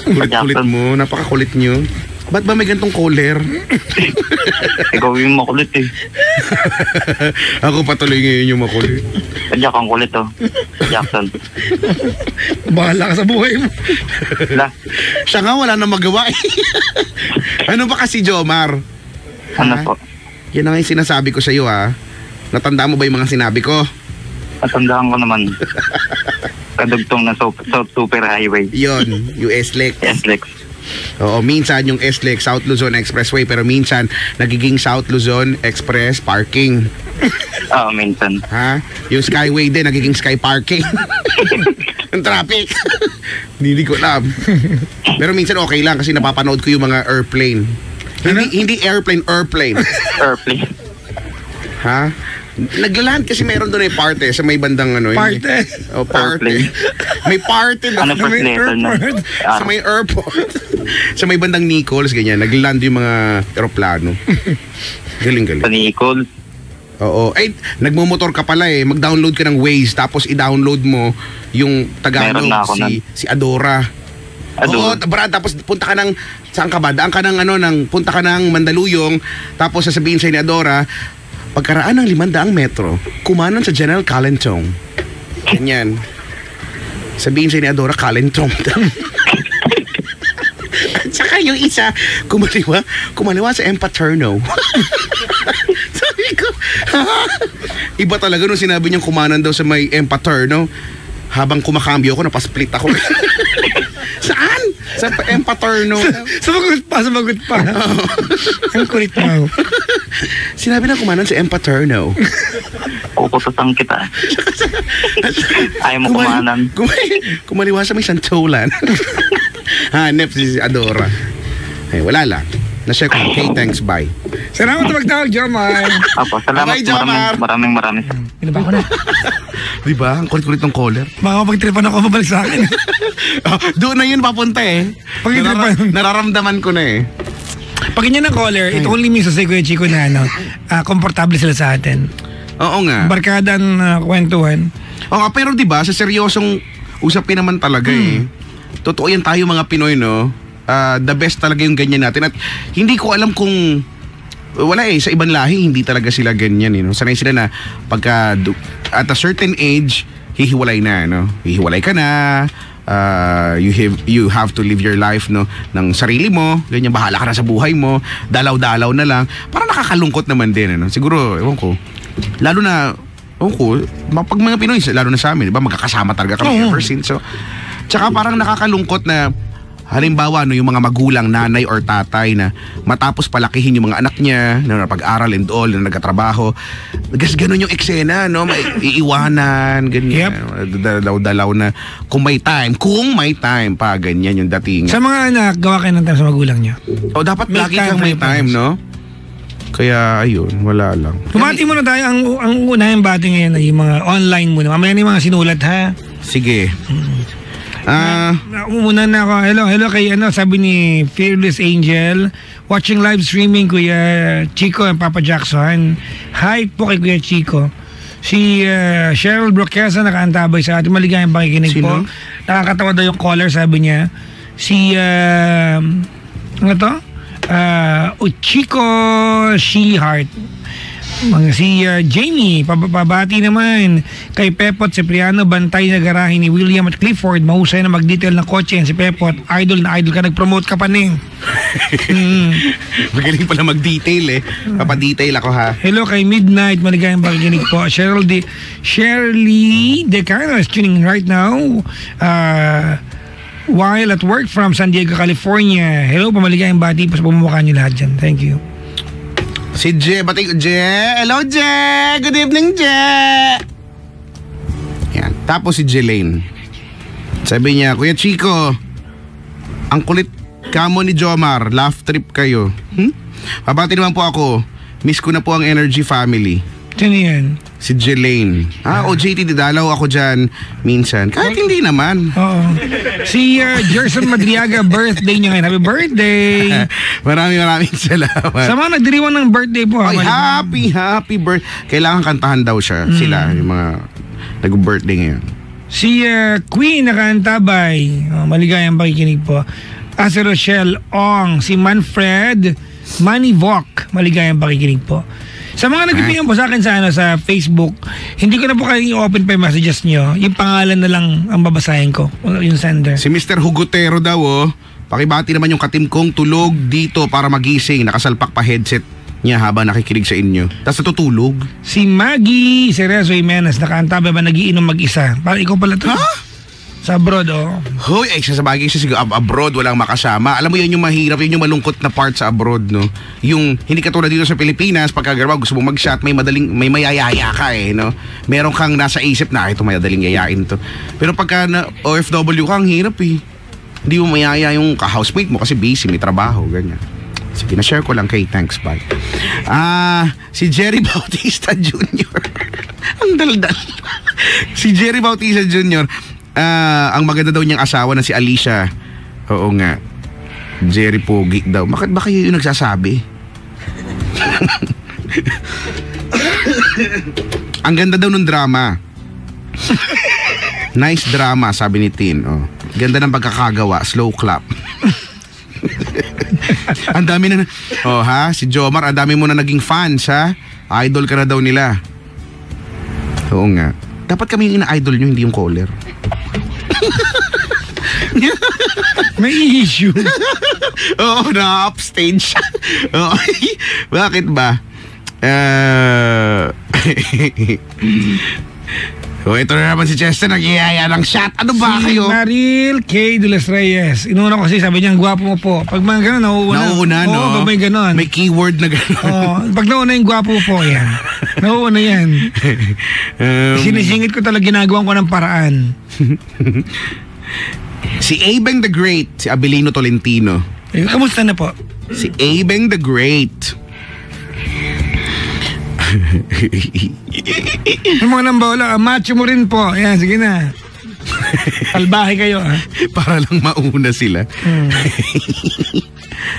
[SPEAKER 3] Kulit-kulit mo, napakakulit nyo. Ba't ba may gantong caller?
[SPEAKER 4] Ikaw yung makulit eh.
[SPEAKER 3] Ako patuloy ngayon yung makulit.
[SPEAKER 4] Sadya kang kulit oh. Jackson.
[SPEAKER 2] Bahala ka sa buhay mo.
[SPEAKER 4] La,
[SPEAKER 3] Siya nga wala na magawa eh. Ano ba kasi Jomar?
[SPEAKER 4] ano
[SPEAKER 3] Ha?
[SPEAKER 4] po?
[SPEAKER 3] Yan ang yung sinasabi ko sa iyo ha. Natanda mo ba yung mga sinabi ko?
[SPEAKER 4] Matandaan ko naman. Kadugtong na South Super Highway.
[SPEAKER 3] Yon, yung SLEX.
[SPEAKER 4] SLEX.
[SPEAKER 3] Oo, minsan yung SLEX, South Luzon Expressway, pero minsan nagiging South Luzon Express Parking.
[SPEAKER 4] Oo, minsan.
[SPEAKER 3] Ha? Yung Skyway din, nagiging Sky Parking. Ang traffic. Hindi ko alam. Pero minsan okay lang kasi napapanood ko yung mga airplane. Hindi airplane.
[SPEAKER 4] Airplane.
[SPEAKER 3] Ha? Naglaland kasi meron doon parte sa may bandang ano.
[SPEAKER 2] Parte.
[SPEAKER 3] Oh, parte. May parte doon.
[SPEAKER 4] Ano first
[SPEAKER 2] may
[SPEAKER 4] letter na?
[SPEAKER 2] airport.
[SPEAKER 3] Sa may airport. Sa may bandang Nichols, ganyan. Nagland yung mga aeroplano. Galing-galing.
[SPEAKER 4] Sa Nicole.
[SPEAKER 3] Oo. Eh, nagmumotor ka pala eh. Mag-download ka ng Waze, tapos i-download mo yung Tagalog,
[SPEAKER 4] Meron na ako
[SPEAKER 3] si Adora. Oo,
[SPEAKER 4] Adora.
[SPEAKER 3] Brad, tapos punta ka ng, saan ka ba? Daan ka ng punta ka ng Mandaluyong, tapos sasabihin sa'yo ni Adora, pagkaraan ng 500 metro, kumanan sa General Kalentong. Ganyan. Sabihin sa'yo ni Adora, Kalentong. At saka yung isa, kumaliwa sa Empaterno. Sabi ko, iba talaga nung sinabi niyang kumanan daw sa may Empaterno. habang kumakambyo ako, napasplit ako. Saan? Sa Empaterno.
[SPEAKER 2] Sumagot pa. Ang kulit mo.
[SPEAKER 3] Sinabi na kumanan sa Empaterno.
[SPEAKER 4] Kukututan kita. Ayaw mo kumanan.
[SPEAKER 3] Kumaliwa sa may santolan. Hanep si Adora. Ay, wala lang. Na-share ko. Okay, thanks, bye.
[SPEAKER 2] Salamat sa magtawag, Jomar.
[SPEAKER 4] Apo, salamat.
[SPEAKER 3] Bye, Jomar.
[SPEAKER 4] Maraming.
[SPEAKER 2] Pinaba ko na.
[SPEAKER 3] Diba? Ang kulit-kulit ng caller.
[SPEAKER 2] Baka pagtripan ako, mabalik sa akin.
[SPEAKER 3] Doon na yun papunta eh. Nararamdaman ko na eh.
[SPEAKER 2] Pag ganyan ng caller, it only means sa Kuya Chico na komportable sila sa atin.
[SPEAKER 3] Oo nga.
[SPEAKER 2] Barkada ng kwentuhan.
[SPEAKER 3] Oo nga, pero diba, sa seryosong usapin naman talaga eh. Totoo yan tayo mga Pinoy, no? The best talaga yung ganyan natin. At hindi ko alam kung wala eh, sa ibang lahi hindi talaga sila ganyan eh, no? Sanay sila na pagka at a certain age hihiwalay na, no? Hihiwalay ka na, you have to live your life, no, ng sarili mo, ganyan, bahala ka na sa buhay mo, dalaw-dalaw na lang. Parang nakakalungkot naman din, no? Siguro, ewan ko, lalo na pag mga Pinoy, lalo na sa amin, diba, magkakasama talaga kami ever since. So, tsaka parang nakakalungkot na halimbawa, no, yung mga magulang, nanay or tatay na matapos palakihin yung mga anak niya, na pag-aral and all, na nagkatrabaho. Ganun yung eksena, no? May iiwanan, ganyan. Dalaw-dalaw na kung may time pa, ganyan yung dating.
[SPEAKER 2] Sa mga anak, gawa kayo ng time sa magulang niyo.
[SPEAKER 3] O, dapat lagi kang may time, no? Kaya, ayun, wala lang.
[SPEAKER 2] Kumati muna tayo, ang unahing bati ngayon ay yung mga online muna. Mamaya na yung mga sinulat, ha?
[SPEAKER 3] Sige.
[SPEAKER 2] Muna na ako. Hello kay sabi ni Fearless Angel, watching live streaming Kuya Chico and Papa Jackson. Hi po kay Kuya Chico. Si Cheryl Broquesa nakaantabay sa ating maligayang pakikinig po. Nakakatawa daw yung caller, sabi niya. Si Uchiko Sheheart. Si Jamie, pabati naman kay Pepot Cipriano, bantay na garahe ni William at Clifford, mahusay na mag-detail ng kotse. Si Pepot, idol ka, nag-promote ka pa ning.
[SPEAKER 3] Magaling pala mag-detail eh. Papadetail ako, ha.
[SPEAKER 2] Hello kay Midnight, maligayang pakikinig po. Shirley Decano is tuning right now while at work from San Diego, California. Hello, pamaligayang bati po sa pamumukha niyo lahat dyan. Thank you.
[SPEAKER 3] Si Je, hello Je, good evening Je. Yan, tapos si Jelaine. Sabi niya, Kuya Chico, ang kulit kamo ni Jomar, laugh trip kayo. Pabati naman po ako, miss ko na po ang Energy Family.
[SPEAKER 2] Sino yan?
[SPEAKER 3] Si Jelaine. JT, didalaw ako dyan minsan. Kahit hindi naman.
[SPEAKER 2] Oo. Si Jerson Madriaga, birthday niya ngayon. Happy birthday!
[SPEAKER 3] Maraming salamat.
[SPEAKER 2] Sa mga nagdiriwan ng birthday po.
[SPEAKER 3] Ay, happy birthday. Kailangan kantahan daw siya. Sila, yung mga nag-birthday ngayon. Si
[SPEAKER 2] Queen nakaantabay. Maligayang pakikinig po. Si Rochelle Ong. Si Manfred Manivok. Maligayang pakikinig po. Sa mga nag-ipingan po sa akin sa Facebook, hindi ko na po kayo i-open pa yung messages nyo. Yung pangalan na lang ang babasahin ko, yung sender.
[SPEAKER 3] Si Mr. Hugotero daw, pakibati naman yung katim kong tulog dito para magising. Nakasalpak pa headset niya habang nakikinig sa inyo. Tapos natutulog. Si
[SPEAKER 2] Maggie Cerezo Jimenez, nakaantabay ba nagiinom mag-isa? Parang ikaw pala to. Sa abroad,
[SPEAKER 3] Hoy, sa bagay siya abroad, walang makasama. Alam mo, yun yung mahirap, yun yung malungkot na part sa abroad, no? Yung, hindi katulad dito sa Pilipinas, pagkagaraw, gusto mo mag-shot, may mayayaya ka no? Meron kang nasa isip na, ito madaling yayain to. Pero pagka na OFW ka, ang hirap Hindi mo mayaya yung ka-housemate mo kasi busy, may trabaho, ganyan. Sige, na-share ko lang kay thanks, bye. Si Jerry Bautista Jr. Ang daldal. Si Jerry Bautista Jr., ang maganda daw niyang asawa na si Alicia. Oo nga. Jerry Pogi daw. Bakit ba kayo yung nagsasabi? Ang ganda daw ng drama. Nice drama, sabi ni Tin. Ganda ng pagkakagawa. Slow clap. Ang dami na... si Jomar, ang dami mo na naging fans, ha? Idol ka na daw nila. Oo nga. Dapat kami yung ina-idol nyo, hindi yung caller.
[SPEAKER 2] May issue.
[SPEAKER 3] Oo, na-upstage. Bakit ba? So, ito na naman si Chester, nag-iaya ng shot. Ano ba
[SPEAKER 2] Si
[SPEAKER 3] kayo?
[SPEAKER 2] Maril K. De Los Reyes. Inuna ko kasi sabi niya, ang gwapo mo po. Pag mga gano'n, nauuna.
[SPEAKER 3] No?
[SPEAKER 2] Oo, pag may gano'n.
[SPEAKER 3] May keyword na gano'n.
[SPEAKER 2] Oo, pag nauna yung gwapo mo po, yan. Nauuna yan. Sinisingit ko talaga, ginagawa ko ng paraan.
[SPEAKER 3] Si Abeng the Great, si Abelino Tolentino.
[SPEAKER 2] Kamusta na po?
[SPEAKER 3] Si Abeng the Great.
[SPEAKER 2] Yung mga nambola, macho mo rin po. Yan, sige na. Salbahe kayo, ha?
[SPEAKER 3] Para lang mauna sila.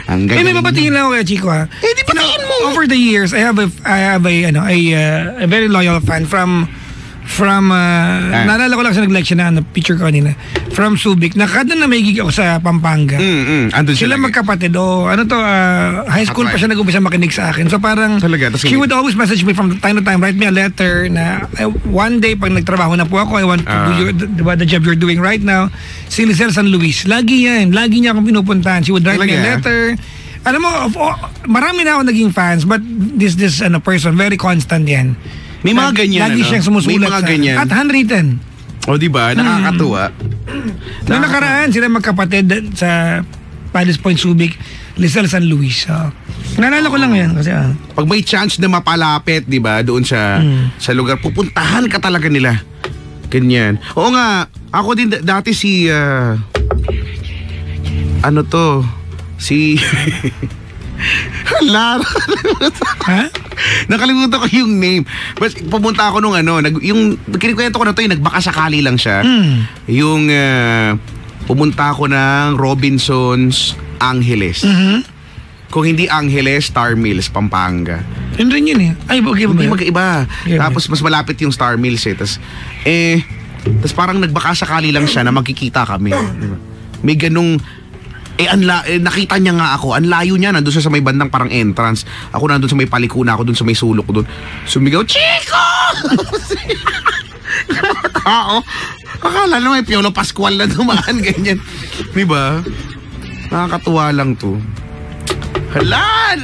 [SPEAKER 3] Ang
[SPEAKER 2] May
[SPEAKER 3] galing.
[SPEAKER 2] mapatingin lang ako kaya, Chico, ha?
[SPEAKER 3] Di patingin mo.
[SPEAKER 2] Over the years, I have a very loyal fan from naalala ko lang sa nag-like siya na picture ko kanina from Subic, nakada na may gig ako sa Pampanga.
[SPEAKER 3] Andun
[SPEAKER 2] Sila magkapatid, high school pa siya nag-umpisa makinig sa akin. So parang
[SPEAKER 3] Talaga,
[SPEAKER 2] she would always message me from time to time, write me a letter na one day pag nagtrabaho na po ako, I want to do the job you're doing right now. Si Lizelle San Luis, lagi niya akong pinupuntahan. She would write me a letter. Alam mo, marami na ako naging fans, but this person, very constant yan.
[SPEAKER 3] May mga ganyan,
[SPEAKER 2] Lagi siyang sumusulat.
[SPEAKER 3] May mga ganyan.
[SPEAKER 2] At handwritten.
[SPEAKER 3] O, diba? Nakakatuwa.
[SPEAKER 2] Noong nakaraan, sila magkapatid sa Palace Point, Subic, Lizelle San Luis. Naalala ko lang yan kasi
[SPEAKER 3] Pag may chance na mapalapit, diba, doon sa lugar, pupuntahan ka talaga nila. Ganyan. Oo nga, ako din dati si, si... Lara.
[SPEAKER 2] Ha?
[SPEAKER 3] Nakalimutan ko yung name. But pumunta ako nung yung kinikwento ko na to, yung nagbakasakali lang siya. Yung pumunta ako ng Robinsons Angeles. Kung hindi Angeles, Star Mills, Pampanga.
[SPEAKER 2] Yun rin yun eh. Ay, okay ba?
[SPEAKER 3] Hindi magkaiba.
[SPEAKER 2] Yeah,
[SPEAKER 3] Tapos mas malapit yung Star Mills eh. Tapos parang nagbakasakali lang siya na magkikita kami. May ganung nakita niya nga ako, ang layo niya, nandun siya sa may bandang parang entrance. Ako nandun sa may paliko na ako, dun sa may sulok ko dun. Sumigaw, Chico! Tao. Akala na may Piolo Pascual na dumaan, ganyan. Diba? Nakakatuwa lang to. Hala!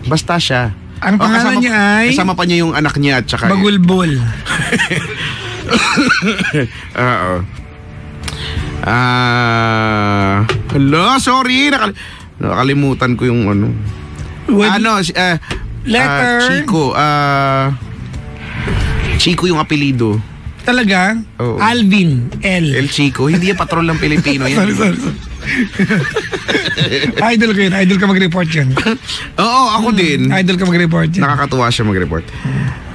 [SPEAKER 3] Basta siya.
[SPEAKER 2] Ang pangalan niya ay...
[SPEAKER 3] Kasama pa niya yung anak niya at saka...
[SPEAKER 2] Bagulbol.
[SPEAKER 3] Oo. Hello, sorry. Nakalimutan ko yung
[SPEAKER 2] letter.
[SPEAKER 3] Chico. Chico yung apelido.
[SPEAKER 2] Talaga?
[SPEAKER 3] Oo.
[SPEAKER 2] Alvin L.
[SPEAKER 3] El Chico. Hindi yan patrol ng Pilipino yan.
[SPEAKER 2] sorry. Idol ko yun. Idol ka mag-report yun.
[SPEAKER 3] Oo, ako din.
[SPEAKER 2] Idol ka mag-report yun.
[SPEAKER 3] Nakakatuwa siya mag-report.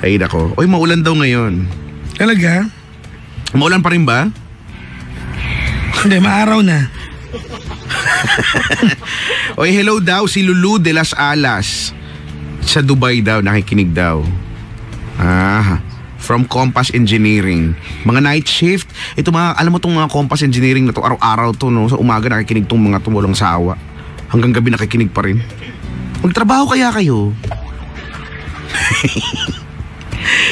[SPEAKER 3] Ay, nako. Uy, maulan daw ngayon.
[SPEAKER 2] Talaga?
[SPEAKER 3] Maulan pa rin ba?
[SPEAKER 2] Hindi, maaraw na.
[SPEAKER 3] Oy, hello daw si Lulu de las Alas. Sa Dubai daw, nakikinig daw. From Compass Engineering. Mga night shift. Ito alam mo tong mga Compass Engineering na to, araw-araw to, no? Sa umaga nakikinig tong mga walang sawa. Hanggang gabi nakikinig pa rin. Magtrabaho kaya kayo?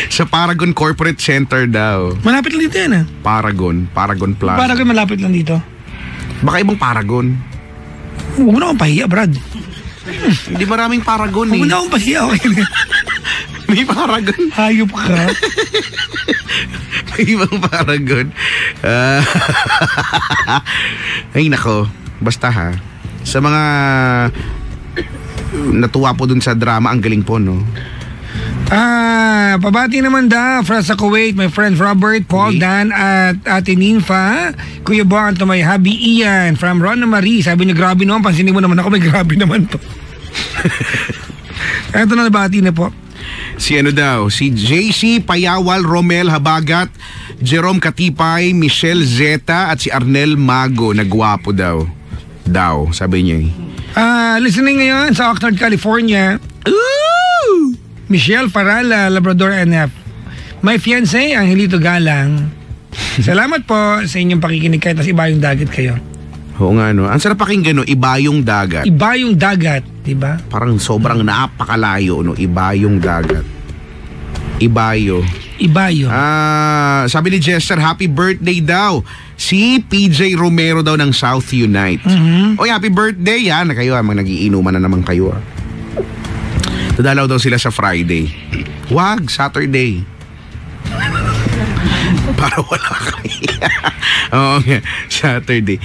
[SPEAKER 3] Sa Paragon Corporate Center daw.
[SPEAKER 2] Malapit lang dito yan
[SPEAKER 3] Paragon Plaza.
[SPEAKER 2] Paragon malapit lang dito.
[SPEAKER 3] Baka ibang Paragon.
[SPEAKER 2] Huwag mo na akong pahiya, Brad.
[SPEAKER 3] Hindi maraming Paragon
[SPEAKER 2] Huwag mo na akong pahiya, okay.
[SPEAKER 3] May Paragon.
[SPEAKER 2] Hayop ka.
[SPEAKER 3] May ibang Paragon. Ay nako. Basta sa mga natuwa po dun sa drama, ang galing po, no?
[SPEAKER 2] Pabati naman sa Kuwait, my friend Robert, Paul, Dan at Ate Ninfa, Kuya Bon, to my hubby Ian from Rona Marie. Sabi niya, grabe naman, pansinin mo naman ako, may grabe naman to. Eto na, nabati na po.
[SPEAKER 3] Si JC Payawal, Romel Habagat, Jerome Katipay, Michelle Zeta at si Arnel Mago, nagwapo daw, sabi niya.
[SPEAKER 2] Listening ngayon sa Oxnard, California. Michelle Farala, Labrador NF. My fiancé, Angelito Galang. Salamat po sa inyong pakikinig kahit nasa ibayong dagat kayo.
[SPEAKER 3] Oo nga, no? Ang sarap pakinggan, no? Ibayong dagat.
[SPEAKER 2] Ibayong dagat, diba?
[SPEAKER 3] Parang sobrang napakalayo, no? Ibayong dagat. Ibayo. Sabi ni Jester, happy birthday daw. Si PJ Romero daw ng South Unite. Oy, happy birthday, yan. Kayo, nag-iinuman na naman kayo, Dadalaw daw sila sa Friday. Wag, Saturday. para wala kami. Oo nga, Saturday.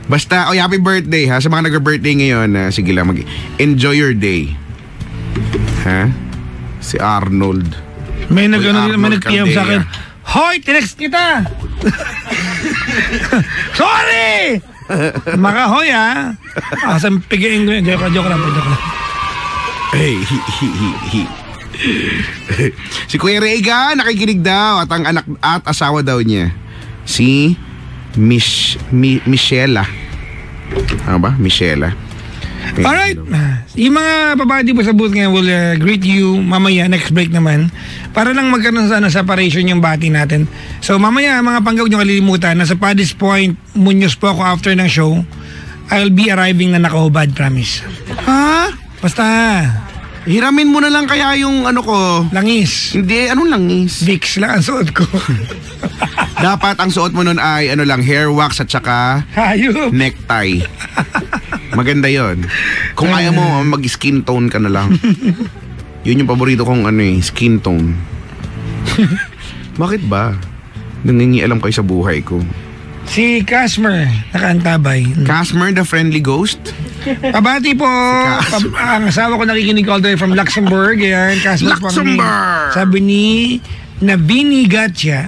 [SPEAKER 3] Basta, happy birthday ha. Sa mga nag-birthday ngayon, sige lang, enjoy your day. Ha? Si Arnold.
[SPEAKER 2] May nag-PM sa akin, hoy, tinext kita! Sorry! Makahoy ha. Pigayin ko yun. Joke lang.
[SPEAKER 3] Hey, si Kuya Rega nakikinig daw at ang anak at asawa daw niya si Michela. Ano ba? Michela.
[SPEAKER 2] Alright. Yung mga babadi po sa booth ngayon will greet you mamaya, next break naman. Para lang magkaroon sa separation yung bati natin. So mamaya mga panggaw nyo kalilimutan. Nasa Paddy's Point, Muñoz po ako after ng show. I'll be arriving na nakahubad, promise.
[SPEAKER 3] Ha?
[SPEAKER 2] Basta
[SPEAKER 3] hiramin mo na lang kaya yung ano ko.
[SPEAKER 2] Langis.
[SPEAKER 3] Hindi, anong langis?
[SPEAKER 2] Vicks lang ang suot ko.
[SPEAKER 3] Dapat ang suot mo nun ay ano lang, hair wax at saka
[SPEAKER 2] Hayop.
[SPEAKER 3] necktie. Maganda yon. Kung ayaw mo, mag-skin tone ka na lang. Yun yung paborito kong skin tone. Bakit ba? Nangingialam kayo sa buhay ko.
[SPEAKER 2] Si Casmer, nakaantabay.
[SPEAKER 3] Casmer, the friendly ghost?
[SPEAKER 2] Pabati po. Ang asawa ko nakikinig all the way from Luxembourg. Ayan, Casmer po.
[SPEAKER 3] Luxembourg!
[SPEAKER 2] Sabi ni Nabini Gatya.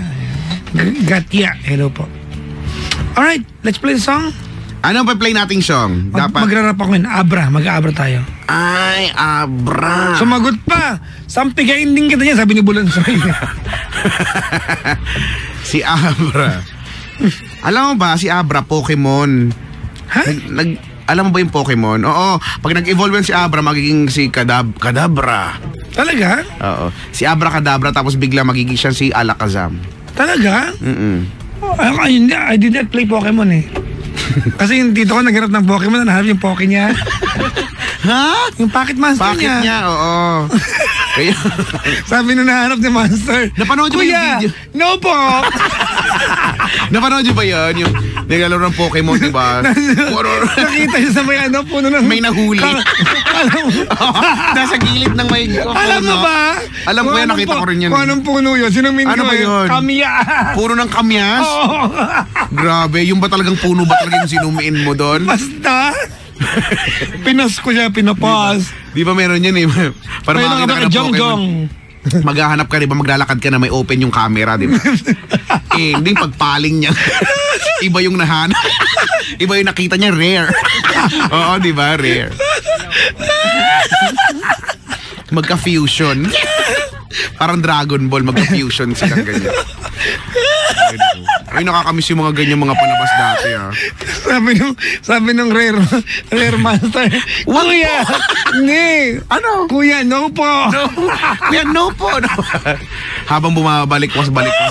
[SPEAKER 2] Hello po. Alright, let's play the song.
[SPEAKER 3] Ano pa play nating song?
[SPEAKER 2] Magrarap ako yun. Abra, mag-aabra tayo.
[SPEAKER 3] Ay, Abra.
[SPEAKER 2] Sumagot pa. Sampigain din kita niya, sabi ni Bulan sa
[SPEAKER 3] Si Abra. Alam mo ba, si Abra, Pokemon.
[SPEAKER 2] Ha?
[SPEAKER 3] Alam mo ba yung Pokemon? Oo, pag nag-evolve si Abra, magiging si Kadabra.
[SPEAKER 2] Talaga?
[SPEAKER 3] Oo. Si Abra Kadabra, tapos bigla magiging siya si Alakazam.
[SPEAKER 2] Talaga? I did not play Pokemon eh. Kasi yung tito ko nagharap ng Pokemon, nahanap yung Poke niya.
[SPEAKER 3] Ha?
[SPEAKER 2] Yung Pocket Monster
[SPEAKER 3] Pocket niya, oo. Kaya,
[SPEAKER 2] sabi nung nahanap ni Monster,
[SPEAKER 3] napanood niyo ba yung video?
[SPEAKER 2] No po!
[SPEAKER 3] Napanood niyo ba yun? Yung naglalaro ng Pokemon, di ba?
[SPEAKER 2] Nakita niyo sa may puno ng...
[SPEAKER 3] May nahuli. Nasa gilid ng may puno.
[SPEAKER 2] Alam mo ba?
[SPEAKER 3] Alam ko yan, nakita ko rin yan.
[SPEAKER 2] Kung anong puno yun? Sinong minyo?
[SPEAKER 3] Ano ba yun?
[SPEAKER 2] Kamyas.
[SPEAKER 3] Puro ng kamyas?
[SPEAKER 2] Oo.
[SPEAKER 3] Grabe, yung ba talagang puno ba talagang sinumiin mo doon?
[SPEAKER 2] Basta. Pinas ko siya, pinapas.
[SPEAKER 3] Di ba meron yan eh? Para makakita ka ng Pokemon. Maghahanap ka, di ba? Maglalakad ka na may open yung camera, di ba? Hindi pagpaling niya. Iba yung nahanap. Iba yung nakita niya, rare. Oo, di ba? Rare. Magka-fusion. Parang Dragon Ball, magka-fusion silang ganyan. Ay, nakakamiss yung mga ganyan mga panabas dati, ha.
[SPEAKER 2] Sabi nung rare master, Kuya, hindi.
[SPEAKER 3] Ano?
[SPEAKER 2] Kuya, no po.
[SPEAKER 3] No. Kuya, no po. No. Habang bumabalik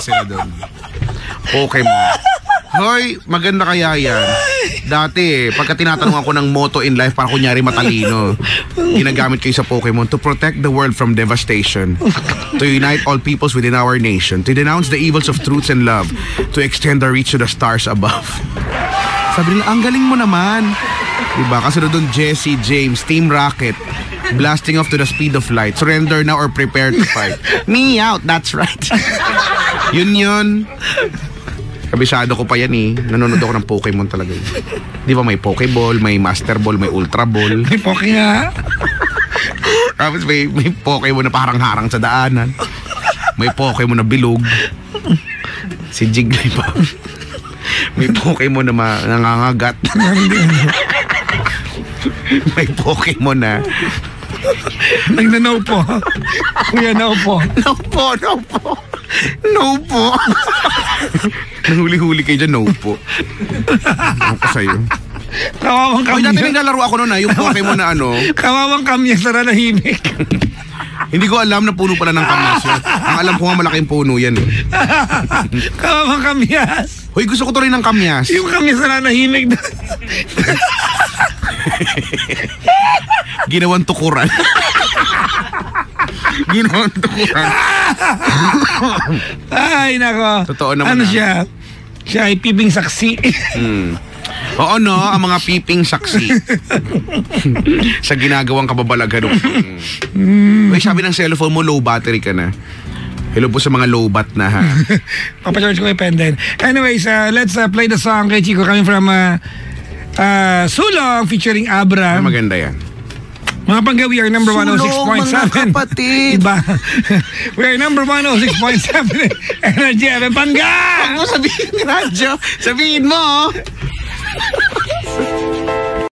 [SPEAKER 3] sila doon. Okay mo. Hoy, maganda kaya yan. Dati, pagka tinatanong ako ng motto in life, para kunyari matalino, ginagamit kayo sa Pokemon, to protect the world from devastation, to unite all peoples within our nation, to denounce the evils of truth and love, to extend our reach to the stars above. Sabi nila, ang galing mo naman. Diba? Kasunod doon, Jesse James, Team Rocket, blasting off to the speed of light, surrender now or prepare to fight. Me out, that's right. Yun. Kabisado ko pa yan eh. Nanonood ako ng Pokemon talaga. Di ba may Pokeball, may Master Ball, may Ultra Ball.
[SPEAKER 2] May Poke nga.
[SPEAKER 3] Tapos may Pokemon na parang harang sa daanan. May Pokemon na bilog. Si Jiggly pa. May Pokemon na nangangagat. May Pokemon na
[SPEAKER 2] Nagna-no po. Kuya, no po.
[SPEAKER 3] No po. Nahuli-huli kayo dyan, no po. Ano ko sa'yo?
[SPEAKER 2] Kawawang
[SPEAKER 3] Oy,
[SPEAKER 2] kamyas.
[SPEAKER 3] dati naglalaro ako noon yung Pokemon na
[SPEAKER 2] Kawawang kamyas na nanahimik.
[SPEAKER 3] Hindi ko alam na puno pala ng kamyas yun. Ang alam ko nga malaking puno yan eh.
[SPEAKER 2] Kawawang kamyas.
[SPEAKER 3] Hoy, gusto ko to rin ng kamyas.
[SPEAKER 2] Yung kamyas na nanahimik.
[SPEAKER 3] Ginawang tukuran.
[SPEAKER 2] Ay, nako.
[SPEAKER 3] Totoo naman.
[SPEAKER 2] Ano siya? Siya ay piping saksi.
[SPEAKER 3] Oo no, ang mga piping saksi. Sa ginagawang kababalaghan. Uy, sabi ng cellphone mo, low battery ka na. Hello po sa mga low-bat na ha.
[SPEAKER 2] Papacharge ko yung pendant. Anyways, let's play the song kay Chico coming from Sulong featuring Abra.
[SPEAKER 3] Maganda yan.
[SPEAKER 2] Mga pangga, we are number 106.7.
[SPEAKER 3] Mga kapatid.
[SPEAKER 2] Diba? We are number 106.7. Energy FM Pangga!
[SPEAKER 3] Huwag mo sabihin, radyo. Sabihin mo.